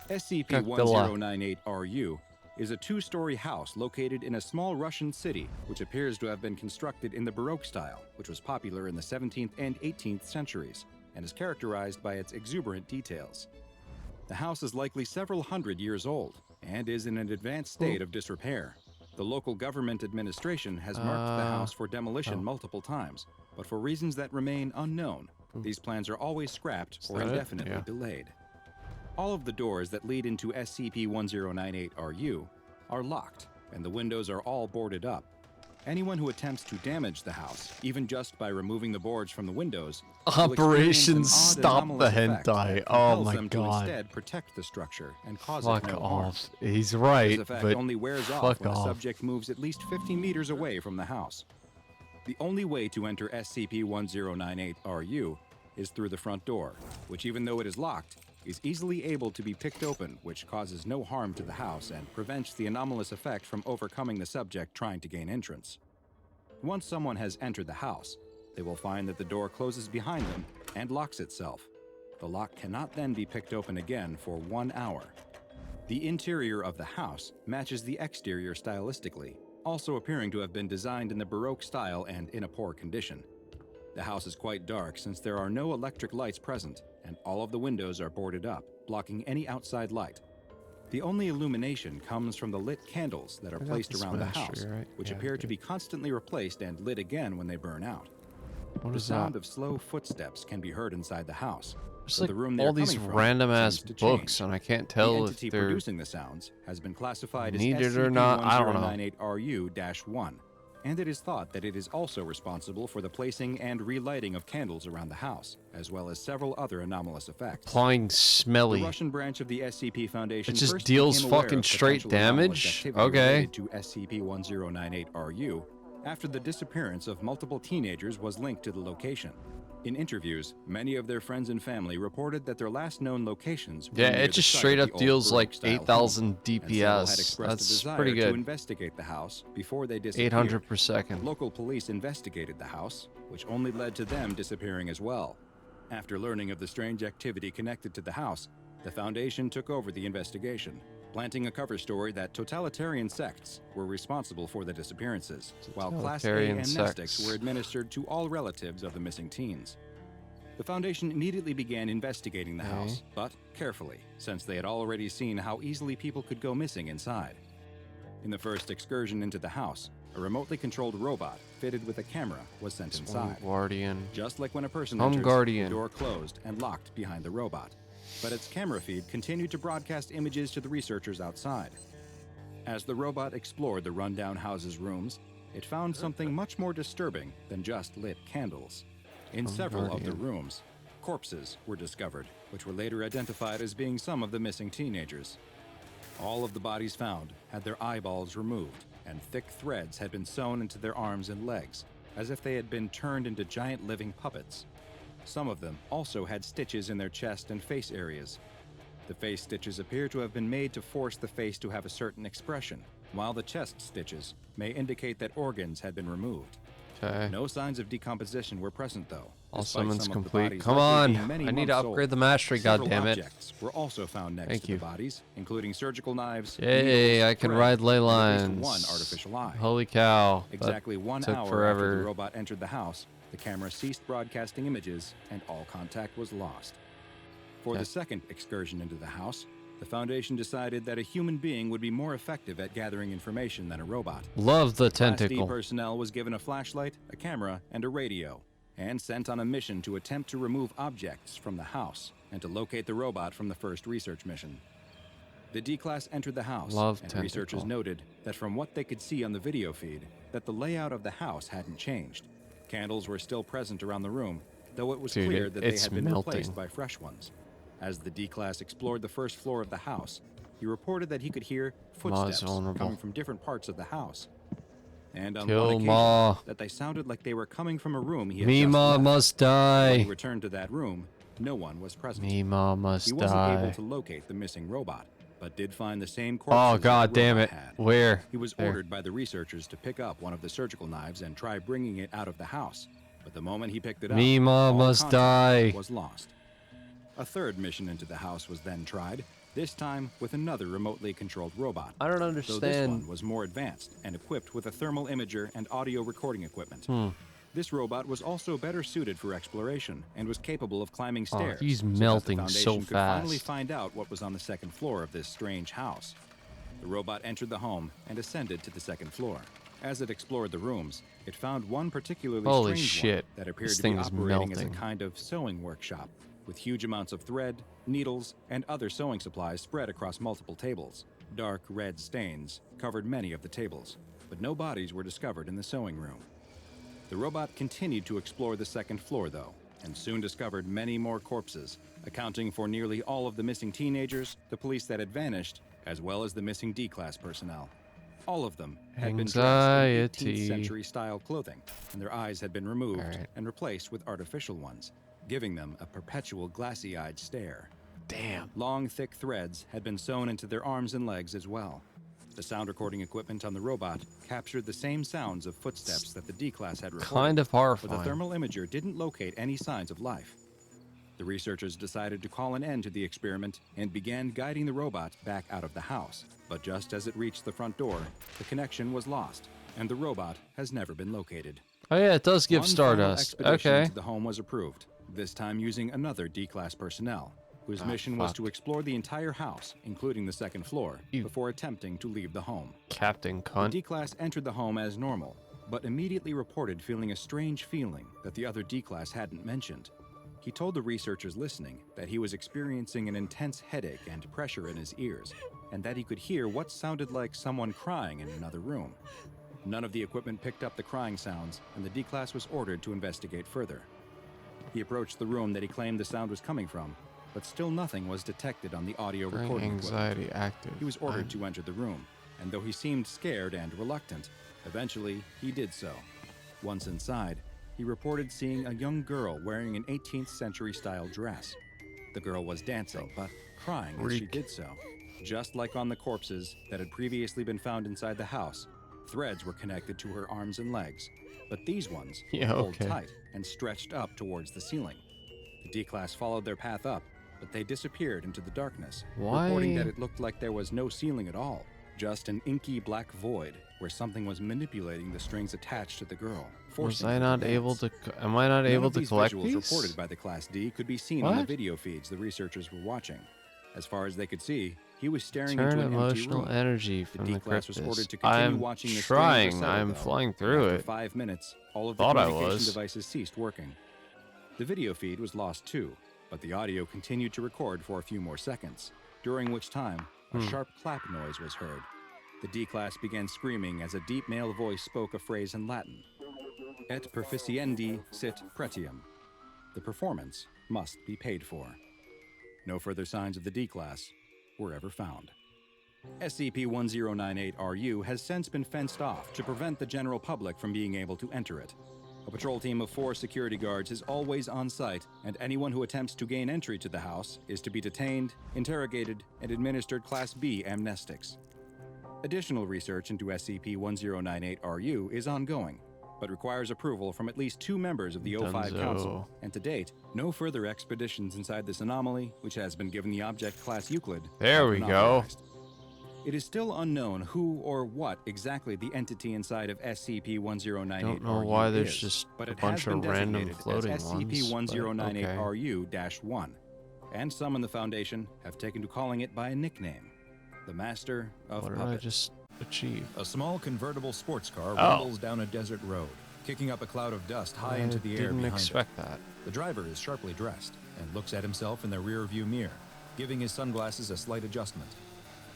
SCP-1098-RU is a two-story house located in a small Russian city which appears to have been constructed in the Baroque style, which was popular in the 17th and 18th centuries, and is characterized by its exuberant details. The house is likely several hundred years old and is in an advanced state of disrepair. The local government administration has marked the house for demolition multiple times, but for reasons that remain unknown, these plans are always scrapped or indefinitely delayed. All of the doors that lead into SCP-1098-RU are locked, and the windows are all boarded up. Anyone who attempts to damage the house, even just by removing the boards from the windows, Operation Stop the Hentai. Oh my them god. To instead protect the structure and cause Fuck it no harm. off. He's right, This effect but only wears off fuck when the off. subject moves at least 50 meters away from the house. The only way to enter SCP-1098-RU is through the front door, which even though it is locked, is easily able to be picked open, which causes no harm to the house and prevents the anomalous effect from overcoming the subject trying to gain entrance. Once someone has entered the house, they will find that the door closes behind them and locks itself. The lock cannot then be picked open again for 1 hour. The interior of the house matches the exterior stylistically, also appearing to have been designed in the Baroque style and in a poor condition. The house is quite dark since there are no electric lights present, and all of the windows are boarded up, blocking any outside light. The only illumination comes from the lit candles that are placed around the house, which appear to be constantly replaced and lit again when they burn out. The sound of slow footsteps can be heard inside the house. There's so like the room all they're these coming from random ass seems to books, change. and I can't The tell entity if they're producing the sounds has been classified as needed or not. I don't know. SCP-1098-RU-1, and it is thought that it is also responsible for the placing and relighting of candles around the house, as well as several other anomalous effects. applying smelly. The Russian branch of the SCP Foundation It just first deals became aware fucking of straight potential anomalous damage? activity Okay. related to SCP-1098-RU after the disappearance of multiple teenagers was linked to the location. In interviews, many of their friends and family reported that their last known locations were Yeah, near it the just site straight of up the old deals like Baroque-style 8,000 home, and several had DPS. expressed a That's desire pretty to good. investigate the house before they disappeared. 800 per second. Local police investigated the house, which only led to them disappearing as well. After learning of the strange activity connected to the house, the Foundation took over the investigation, planting a cover story that totalitarian sects were responsible for the disappearances, while Class A Totalitarian amnestics sects. were administered to all relatives of the missing teens. The Foundation immediately began investigating the house, but carefully, since they had already seen how easily people could go missing inside. In the first excursion into the house, a remotely controlled robot fitted with a camera was sent inside. Guardian. Just like when a person Home enters, Guardian. the door closed and locked behind the robot. But its camera feed continued to broadcast images to the researchers outside. As the robot explored the rundown house's rooms, it found something much more disturbing than just lit candles. In several of the rooms, corpses were discovered, which were later identified as being some of the missing teenagers. All of the bodies found had their eyeballs removed, and thick threads had been sewn into their arms and legs, as if they had been turned into giant living puppets. Some of them also had stitches in their chest and face areas. The face stitches appear to have been made to force the face to have a certain expression, while the chest stitches may indicate that organs had been removed. Okay. No signs of decomposition were present, though. All despite summons some of the complete. bodies Come likely on! being many I need to months upgrade old. the mastery, Several goddammit. objects were also found next Thank to you. the bodies, including surgical knives. Yay, needles, I can thread, ride ley and at least lines. one artificial eye. Holy cow. that Exactly 1 took hour after forever. the robot entered the house, the camera ceased broadcasting images and all contact was lost. For the second excursion into the house, the Foundation decided that a human being would be more effective at gathering information than a robot. Love the Class D tentacle. personnel was given a flashlight, a camera, and a radio, and sent on a mission to attempt to remove objects from the house and to locate the robot from the first research mission. The D-Class entered the house, Love and tentacle. researchers noted that from what they could see on the video feed, that the layout of the house hadn't changed. Candles were still present around the room, though it was Dude, clear that they it's had been melting. replaced by fresh ones. As the D-Class explored the first floor of the house, he reported that he could hear footsteps vulnerable. coming from different parts of the house. And on Kill one occasion, Ma. that they sounded like they were coming from a room he had just Mima left. must When he die. returned to that room, no one was present. Mima must He wasn't able die. to locate the missing robot, but did find the same Oh corpses god that the damn robot it. had. Where? He was There. ordered by the researchers to pick up one of the surgical knives and try bringing it out of the house, but the moment he picked it up, Mima all must contact die. was lost. A third mission into the house was then tried, this time with another remotely controlled robot. I don't Though this understand. one was more advanced and equipped with a thermal imager and audio recording equipment. This robot was also better suited for exploration and was capable of climbing stairs. he's so that the melting Foundation so could finally fast. find out what was on the second floor of this strange house. The robot entered the home and ascended to the second floor. As it explored the rooms, it found one particularly Holy strange shit, one that appeared this to be thing is operating as a melting. kind of sewing workshop, with huge amounts of thread, needles, and other sewing supplies spread across multiple tables. Dark red stains covered many of the tables, but no bodies were discovered in the sewing room. The robot continued to explore the second floor, though, and soon discovered many more corpses, accounting for nearly all of the missing teenagers, the police that had vanished, as well as the missing D-Class personnel. All of them had been dressed in 18th Anxiety. century style clothing, and their eyes had been removed Alright. and replaced with artificial ones, giving them a perpetual glassy-eyed stare. Damn. Long, thick threads had been sewn into their arms and legs as well. The sound recording equipment on the robot captured the same sounds of footsteps that the D-Class had reported, Kind of but the horrifying. thermal imager didn't locate any signs of life. The researchers decided to call an end to the experiment and began guiding the robot back out of the house. But just as it reached the front door, the connection was lost, and the robot has never been located. Oh yeah, it does give One final Stardust. expedition Okay. into the home was approved, this time using another D-Class personnel, whose mission was fuck. to explore the entire house, including the second floor, You- before attempting to leave the home. Captain The Cunt. D-Class entered the home as normal, but immediately reported feeling a strange feeling that the other D-Class hadn't mentioned. He told the researchers listening that he was experiencing an intense headache and pressure in his ears, and that he could hear what sounded like someone crying in another room. None of the equipment picked up the crying sounds, and the D-Class was ordered to investigate further. He approached the room that he claimed the sound was coming from, but still nothing was detected on the audio Brain recording equipment. anxiety active. He was ordered I'm- to enter the room, and though he seemed scared and reluctant, eventually he did so. Once inside, he reported seeing a young girl wearing an 18th century style dress. The girl was dancing, but crying as she Freak. did so. Just like on the corpses that had previously been found inside the house, threads were connected to her arms and legs, but these ones Yeah, pulled okay. tight and stretched up towards the ceiling. The D-Class followed their path up, but they disappeared into the darkness, reporting Why? that it looked like there was no ceiling at all, just an inky black void where something was manipulating the strings attached to the girl. Was forcing I her to not dance. able to? Am I not None able of to these collect visuals these? reported by the Class D could be seen on the What? video feeds the researchers were watching. As far as they could see, he was staring Turn into an empty emotional room. energy from the D-Class was ordered cryptid. to continue I'm watching the trying. strange recital, I'm though. flying through After it. 5 minutes, all of the Thought I communication was. devices ceased working. The video feed was lost too, but the audio continued to record for a few more seconds, during which time a sharp clap noise was heard. The D-Class began screaming as a deep male voice spoke a phrase in Latin. Et perficiendi sit pretium. The performance must be paid for. No further signs of the D-Class were ever found. SCP-1098-RU has since been fenced off to prevent the general public from being able to enter it. A patrol team of 4 security guards is always on site, and anyone who attempts to gain entry to the house is to be detained, interrogated, and administered Class B amnestics. Additional research into SCP-1098-RU is ongoing, but requires approval from at least 2 members of the O5 Dunzo. Council, and to date, no further expeditions inside this anomaly, which has been given the object class Euclid. There have we been go. authorized. It is still unknown who or what exactly the entity inside of SCP-1098-RU Don't know why there's is, just but a it bunch has been of random designated floating as ones, but SCP-1098-RU-1, and some in the Foundation have taken to calling it by a nickname, the Master of What did I Puppets. just achieve? A small convertible sports car Oh. rumbles down a desert road, kicking up a cloud of dust high I into the air didn't behind expect it. that. The driver is sharply dressed and looks at himself in the rear-view mirror, giving his sunglasses a slight adjustment.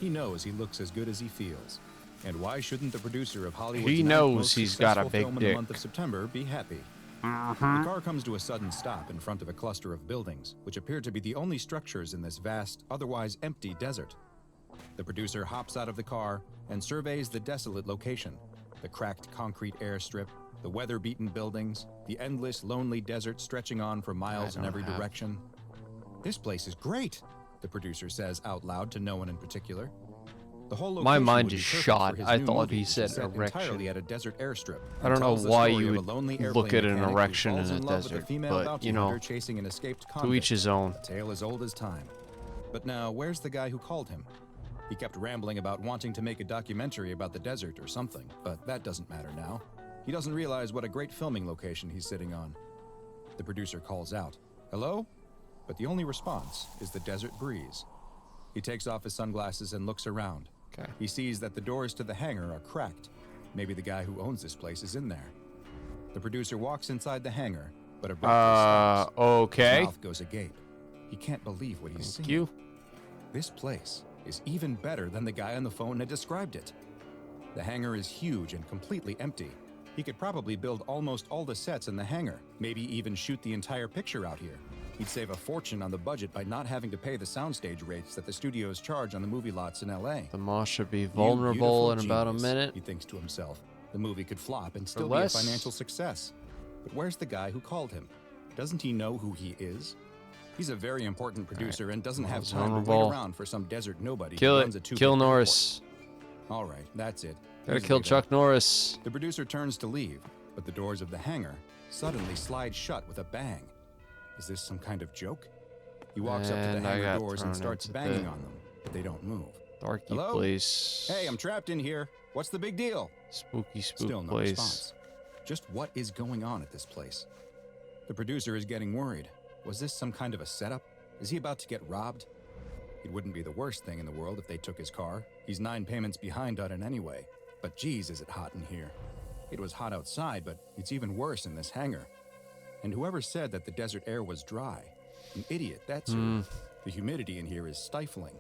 He knows he looks as good as he feels. And why shouldn't the producer of Hollywood's He ninth knows most he's got a successful big film in dick. the month of September be happy? The car comes to a sudden stop in front of a cluster of buildings, which appear to be the only structures in this vast, otherwise empty desert. The producer hops out of the car and surveys the desolate location, the cracked concrete airstrip, the weather-beaten buildings, the endless, lonely desert stretching on for miles in don't every have- direction. This place is great. the producer says out loud to no one in particular. The whole My location mind would be just perfect shot. for his I new thought movie, he which is said set erection. entirely at a desert airstrip. I don't and know tells the why story you of a would lonely look airplane at an mechanic who erection falls in a love with desert, female but, bounty you know, hunter chasing an escaped to convict. each his own. A tale as old as time. But now, where's the guy who called him? He kept rambling about wanting to make a documentary about the desert or something, but that doesn't matter now. He doesn't realize what a great filming location he's sitting on. The producer calls out, "Hello?" But the only response is the desert breeze. He takes off his sunglasses and looks around. Okay. He sees that the doors to the hangar are cracked. Maybe the guy who owns this place is in there. The producer walks inside the hangar, but abruptly stops. Okay. His mouth goes agape. He can't believe what he's Thank seeing. you. This place is even better than the guy on the phone had described it. The hangar is huge and completely empty. He could probably build almost all the sets in the hangar, maybe even shoot the entire picture out here. He'd save a fortune on the budget by not having to pay the soundstage rates that the studios charge on the movie lots in LA. The moss should be You vulnerable in beautiful about a genius, minute. he thinks to himself. The movie could flop and still be less. a financial success. But where's the guy who called him? Doesn't he know who he is? He's a very important producer and doesn't have He's time to wait vulnerable. around for some desert nobody Kill who it. runs a two-bit Kill airport. Norris. All right, that's it. Gotta Easily kill done. Chuck Norris. The producer turns to leave, but the doors of the hangar suddenly slide shut with a bang. Is this some kind of joke? He walks up to the And I hangar got doors and thrown starts into banging the on them, but they don't move. Darky Hello? place. Hey, I'm trapped in here. What's the big deal? Spooky Still no place. response. Just what is going on at this place? The producer is getting worried. Was this some kind of a setup? Is he about to get robbed? It wouldn't be the worst thing in the world if they took his car. He's 9 payments behind on it anyway. But geez, is it hot in here. It was hot outside, but it's even worse in this hangar. And whoever said that the desert air was dry? An idiot, that's who. The humidity in here is stifling.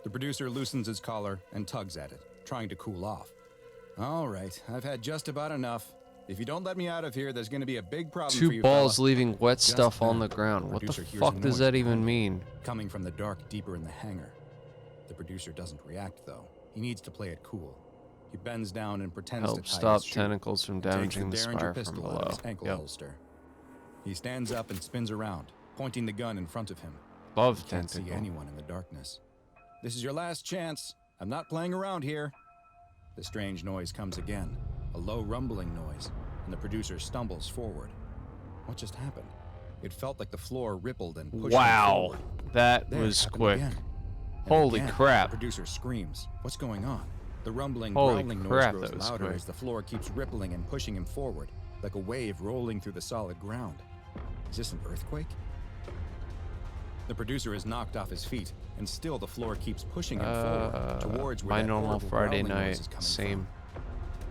The producer loosens his collar and tugs at it, trying to cool off. All right, I've had just about enough. If you don't let me out of here, there's going to be a big problem for Two you, balls fella. leaving wet Just stuff on the then, ground. the What the producer hears fuck a does noise that even behind him, mean? Coming from the dark deeper in the hangar. The producer doesn't react, though. He needs to play it cool. He bends down and pretends Help to tie stop his shoe. tentacles from He takes damaging the Derringer spire from pistol out below. of his ankle Yep. holster. He stands up and spins around, pointing the gun in front of him. Love He can't see tentacle. anyone in the darkness. This is your last chance. I'm not playing around here. The strange noise comes again, a low rumbling noise, and the producer stumbles forward. What just happened? It felt like the floor rippled and pushed him Wow, forward. that There, it was happened quick. again. And Holy again, crap. The producer screams. What's going on? The rumbling, Holy growling crap, noise that grows was louder quick. as the floor keeps rippling and pushing him forward, like a wave rolling through the solid ground. Is this an earthquake? The producer is knocked off his feet, and still the floor keeps pushing him forward towards where my that normal horrible Friday growling noise night, is coming same. from.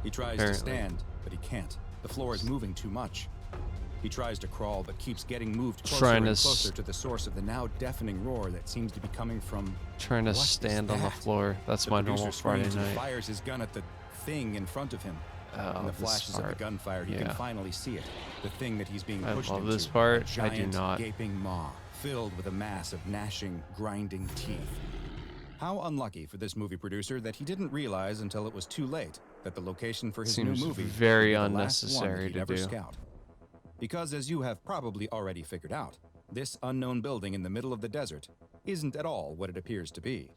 He tries apparently. to stand, but he can't. The floor is moving too much. He tries to crawl, but keeps getting moved closer Trying and to closer to the source of the now deafening roar that seems to be coming from. Trying to What is stand on the that? floor. That's The my producer normal Friday screams and night. fires his gun at the thing in front of him. Oh, in the this flashes of the part. gunfire, he Yeah. can finally see it. The thing that he's being I pushed love into. this part. A I do giant, not. gaping maw, filled with a mass of gnashing, grinding teeth. How unlucky for this movie producer that he didn't realize until it was too late that the location for his Seems new movie very would be the last one that unnecessary he'd to ever do. scout. Because as you have probably already figured out, this unknown building in the middle of the desert isn't at all what it appears to be.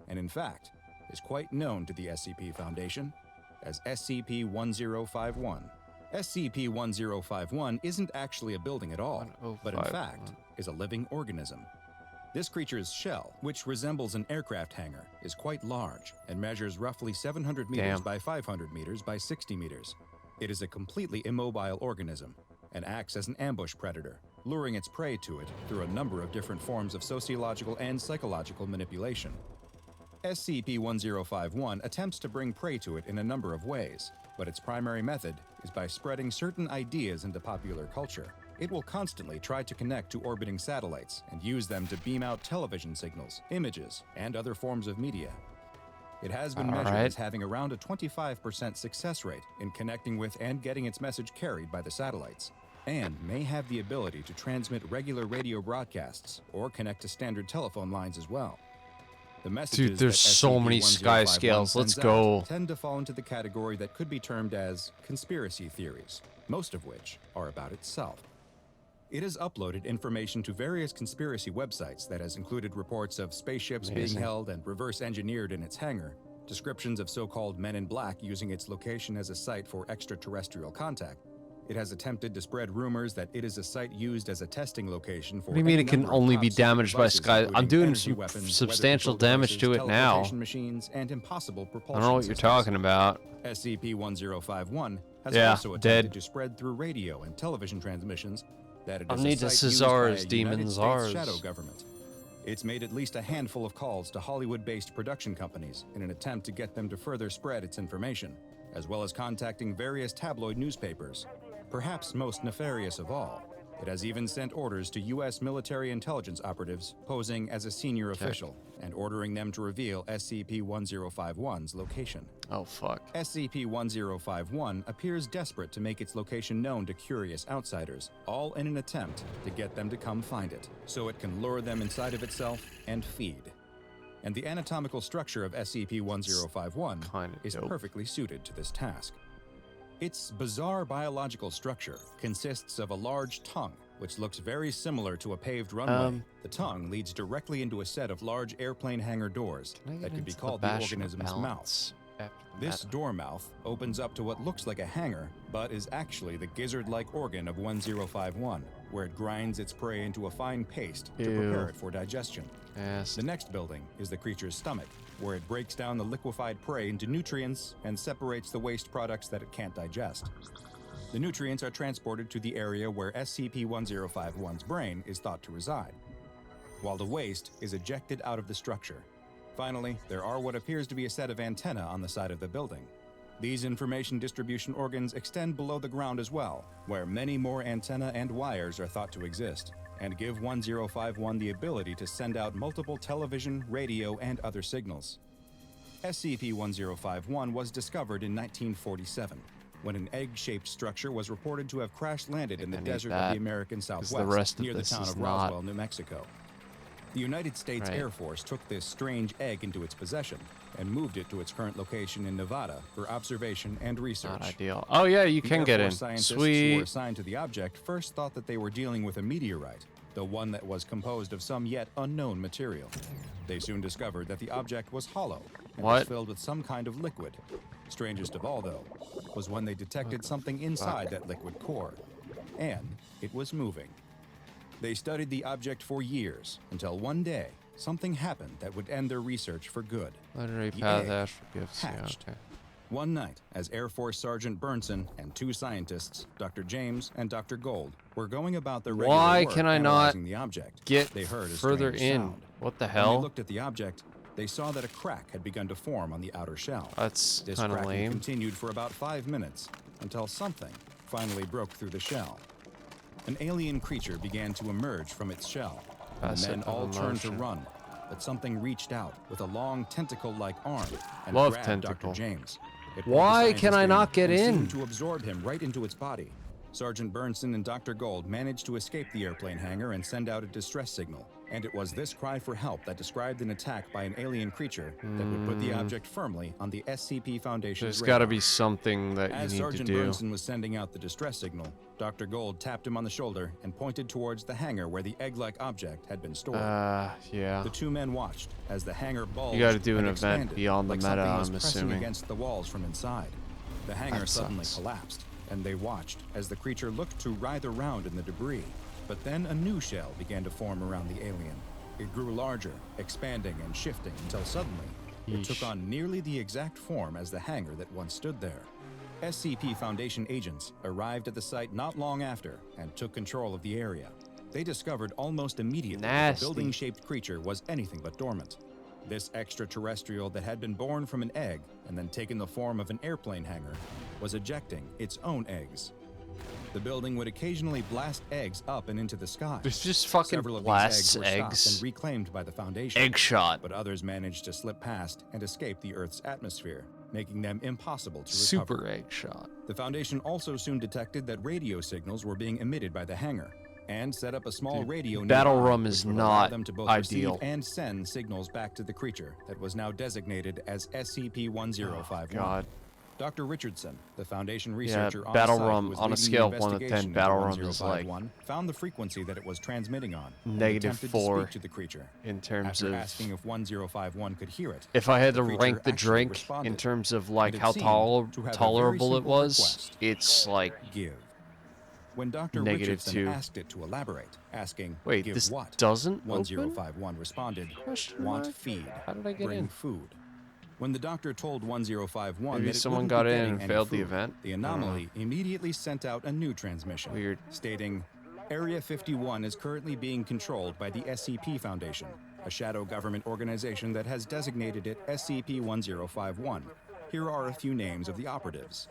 And in fact, is quite known to the SCP Foundation as SCP-1051. SCP-1051 isn't actually a building at all, but in 1051. fact is a living organism. This creature's shell, which resembles an aircraft hangar, is quite large and measures roughly 700 meters Damn. by 500 meters by 60 meters. It is a completely immobile organism and acts as an ambush predator, luring its prey to it through a number of different forms of sociological and psychological manipulation. SCP-1051 attempts to bring prey to it in a number of ways, but its primary method is by spreading certain ideas into popular culture. It will constantly try to connect to orbiting satellites and use them to beam out television signals, images, and other forms of media. It has been measured Alright. as having around a 25% success rate in connecting with and getting its message carried by the satellites, and may have the ability to transmit regular radio broadcasts or connect to standard telephone lines as well. The messages Dude, there's that so many sky SCP-1051 scales. Let's sends go. out tend to fall into the category that could be termed as conspiracy theories, most of which are about itself. It has uploaded information to various conspiracy websites that has included reports of spaceships being Amazing. held and reverse engineered in its hangar, descriptions of so-called men in black using its location as a site for extraterrestrial contact. It has attempted to spread rumors that it is a site used as a testing location for. What do you mean any it can number of only be top secret damaged by devices, sky? I'm including doing energy some weapons, substantial weather control damage to devices, it now. teleportation machines, and impossible I propulsion don't know what you're systems. talking about. SCP-1051 has Yeah, also attempted dead. to spread through radio and television transmissions that it I is need a to site used scissors, by a United demons, States ours. shadow government. It's made at least a handful of calls to Hollywood-based production companies in an attempt to get them to further spread its information, as well as contacting various tabloid newspapers. Perhaps most nefarious of all, it has even sent orders to U.S. military intelligence operatives posing as a senior official and ordering them to reveal SCP-1051's location. Oh fuck. SCP-1051 appears desperate to make its location known to curious outsiders, all in an attempt to get them to come find it, so it can lure them inside of itself and feed. And the anatomical structure of SCP-1051 Kinda is dope. perfectly suited to this task. Its bizarre biological structure consists of a large tongue, which looks very similar to a paved runway. The tongue leads directly into a set of large airplane hangar doors Can I get that could be into called the the Bastion of organism's mouth. Balance after the This meta? door mouth opens up to what looks like a hangar, but is actually the gizzard-like organ of 1051, where it grinds its prey into a fine paste to Ew. prepare it for digestion. Yes. The next building is the creature's stomach, where it breaks down the liquefied prey into nutrients and separates the waste products that it can't digest. The nutrients are transported to the area where SCP-1051's brain is thought to reside, while the waste is ejected out of the structure. Finally, there are what appears to be a set of antennae on the side of the building. These information distribution organs extend below the ground as well, where many more antennae and wires are thought to exist, and give 1051 the ability to send out multiple television, radio, and other signals. SCP-1051 was discovered in 1947, when an egg-shaped structure was reported to have crash-landed in the I need desert that, of the American 'cause Southwest, the rest of near the this town is of not. Roswell, New Mexico. The United States Right. Air Force took this strange egg into its possession and moved it to its current location in Nevada for observation and research. Not ideal. Oh yeah, you The can Air get in. Force scientists who were Sweet. assigned to the object first thought that they were dealing with a meteorite, the one that was composed of some yet unknown material. They soon discovered that the object was hollow and was What? filled with some kind of liquid. Strangest of all, though, was when they detected something inside that liquid core, and it was moving. They studied the object for years until one day something happened that would end their research for good. Legendary The path egg astral gifts. Yeah, hatched. okay. One night, as Air Force Sergeant Burnson and two scientists, Dr. James and Dr. Gold, were going about their regular Why work can I not analyzing the object, Get they heard a further strange in. sound. What the When they hell? looked at the object, they saw that a crack had begun to form on the outer shell. That's This kind of cracking lame. continued for about 5 minutes until something finally broke through the shell. An alien creature began to emerge from its shell, and the Facet men of all turned to emotion. run. But something reached out with a long tentacle-like arm and Love grabbed tentacle. Dr. James. It pulled the Why scientist can I in not get and in? seemed to absorb him right into its body. Sergeant Burnson and Dr. Gold managed to escape the airplane hangar and send out a distress signal. And it was this cry for help that described an attack by an alien creature that would put the object firmly on the SCP Foundation's There's got to radar. be something that As you need Sergeant to do. Burnson was sending out the distress signal, Dr. Gold tapped him on the shoulder and pointed towards the hangar where the egg-like object had been stored. Yeah. The two men watched as the hangar bulged. gotta do an and event expanded, beyond the like meta, something was I'm pressing assuming. against the walls from inside. The hangar That suddenly sucks. collapsed, and they watched as the creature looked to writhe around in the debris. But then a new shell began to form around the alien. It grew larger, expanding and shifting until suddenly it took Yeesh. on nearly the exact form as the hangar that once stood there. SCP Foundation agents arrived at the site not long after and took control of the area. They discovered almost immediately that Nasty. the building-shaped creature was anything but dormant. This extraterrestrial that had been born from an egg and then taken the form of an airplane hangar was ejecting its own eggs. The building would occasionally blast eggs up and into the sky. It's just fucking Several of blasts these eggs were stopped eggs. and reclaimed by the Foundation. Egg shot. But others managed to slip past and escape the Earth's atmosphere, making them impossible to recover. Super egg shot. The Foundation also soon detected that radio signals were being emitted by the hangar, and set up a small Dude, radio Battle nearby, Rum which is would allow not them to both ideal. receive and send signals back to the creature that was now designated as SCP-1051. God. Dr. Richardson, the Foundation researcher on Battle site who Rum was on a leading the scale of 1 to 10, investigation into Battle Rum is like 1051, found the frequency that it was transmitting on and negative attempted 4 to speak to the creature. in terms After of asking if 1051 could hear it, if I had the to creature rank the actually drink in responded, terms of like and it how seemed to have a very tolerable it simple was, request. it's like give. When Dr. Negative Richardson 2. asked it to elaborate, asking, wait, give this what? doesn't open? 1051 responded, Question want mark? feed, How did I get bring in? food. When the doctor told 1051 Maybe that it someone wouldn't got be in getting and any failed the food, event? the anomaly immediately sent out a new transmission, Weird. stating, Area 51 is currently being controlled by the SCP Foundation, a shadow government organization that has designated it SCP-1051. Here are a few names of the operatives.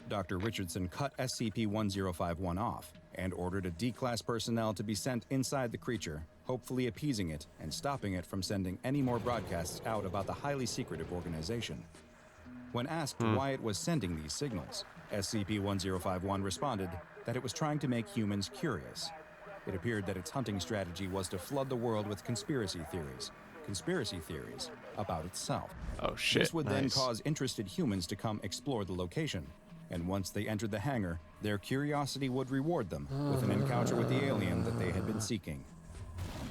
Dr. Richardson cut SCP-1051 off and ordered a D-Class personnel to be sent inside the creature, hopefully appeasing it and stopping it from sending any more broadcasts out about the highly secretive organization. When asked why it was sending these signals, SCP-1051 responded that it was trying to make humans curious. It appeared that its hunting strategy was to flood the world with conspiracy theories about itself. Oh shit, This would then nice. cause interested humans to come explore the location, and once they entered the hangar, their curiosity would reward them with an encounter with the alien that they had been seeking.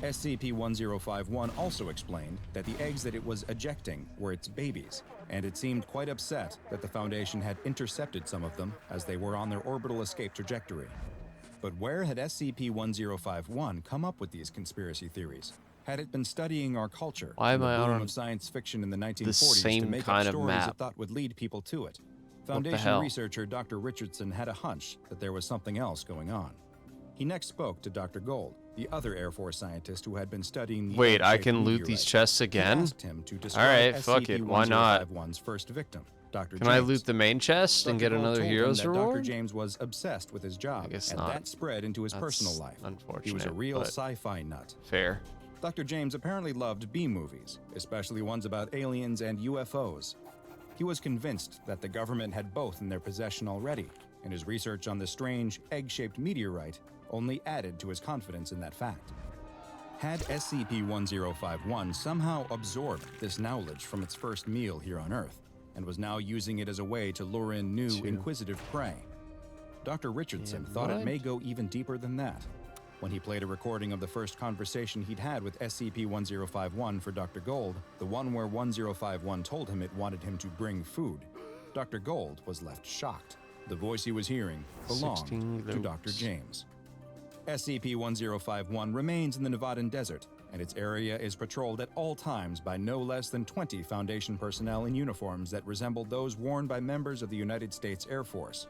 SCP-1051 also explained that the eggs that it was ejecting were its babies, and it seemed quite upset that the Foundation had intercepted some of them as they were on their orbital escape trajectory. But where had SCP-1051 come up with these conspiracy theories? Had it been studying our culture Why and am the I boom on of science fiction in the 1940s to same make kind up of stories map? it thought would lead people to it? the Foundation hell? researcher Dr. Richardson had a hunch that there was something else going on. He next spoke to Dr. Gold, the other Air Force scientist who had been studying the Wait, I egg-shaped can loot meteorite. these chests He again? asked him to describe Alright, fuck it, why not? SCP-1051's first victim, Dr. Can I James. loot the main chest and Dr. get Gold another told him hero's that Dr. reward? James was obsessed with his job, I guess and not. that spread into his That's personal life. He was unfortunate, a real but sci-fi nut. fair. Dr. James apparently loved B-movies, especially ones about aliens and UFOs. He was convinced that the government had both in their possession already, and his research on the strange, egg-shaped meteorite only added to his confidence in that fact. Had SCP-1051 somehow absorbed this knowledge from its first meal here on Earth, and was now using it as a way to lure in new, inquisitive prey? Dr. Richardson thought it may go even deeper than that. When he played a recording of the first conversation he'd had with SCP-1051 for Dr. Gold, the one where 1051 told him it wanted him to bring food, Dr. Gold was left shocked. The voice he was hearing belonged 16 to Dr. James. SCP-1051 remains in the Nevadan desert, and its area is patrolled at all times by no less than 20 Foundation personnel in uniforms that resemble those worn by members of the United States Air Force.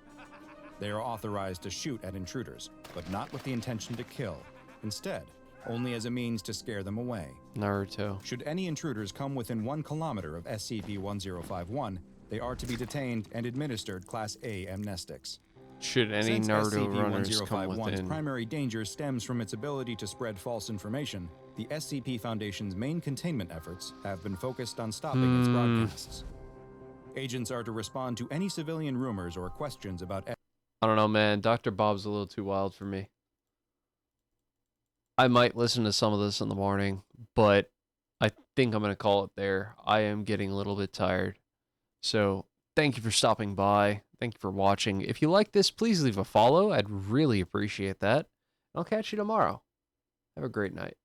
They are authorized to shoot at intruders, but not with the intention to kill. Instead, only as a means to scare them away. Naruto. Should any intruders come within 1 kilometer of SCP-1051, they are to be detained and administered Class A amnestics. Should any Since Naruto runners come SCP-1051's within? primary danger stems from its ability to spread false information, the SCP Foundation's main containment efforts have been focused on stopping its broadcasts. Agents are to respond to any civilian rumors or questions about I don't know, man. Dr. Bob's a little too wild for me. I might listen to some of this in the morning, but I think I'm going to call it there. I am getting a little bit tired. So, thank you for stopping by. Thank you for watching. If you like this, please leave a follow. I'd really appreciate that. I'll catch you tomorrow. Have a great night.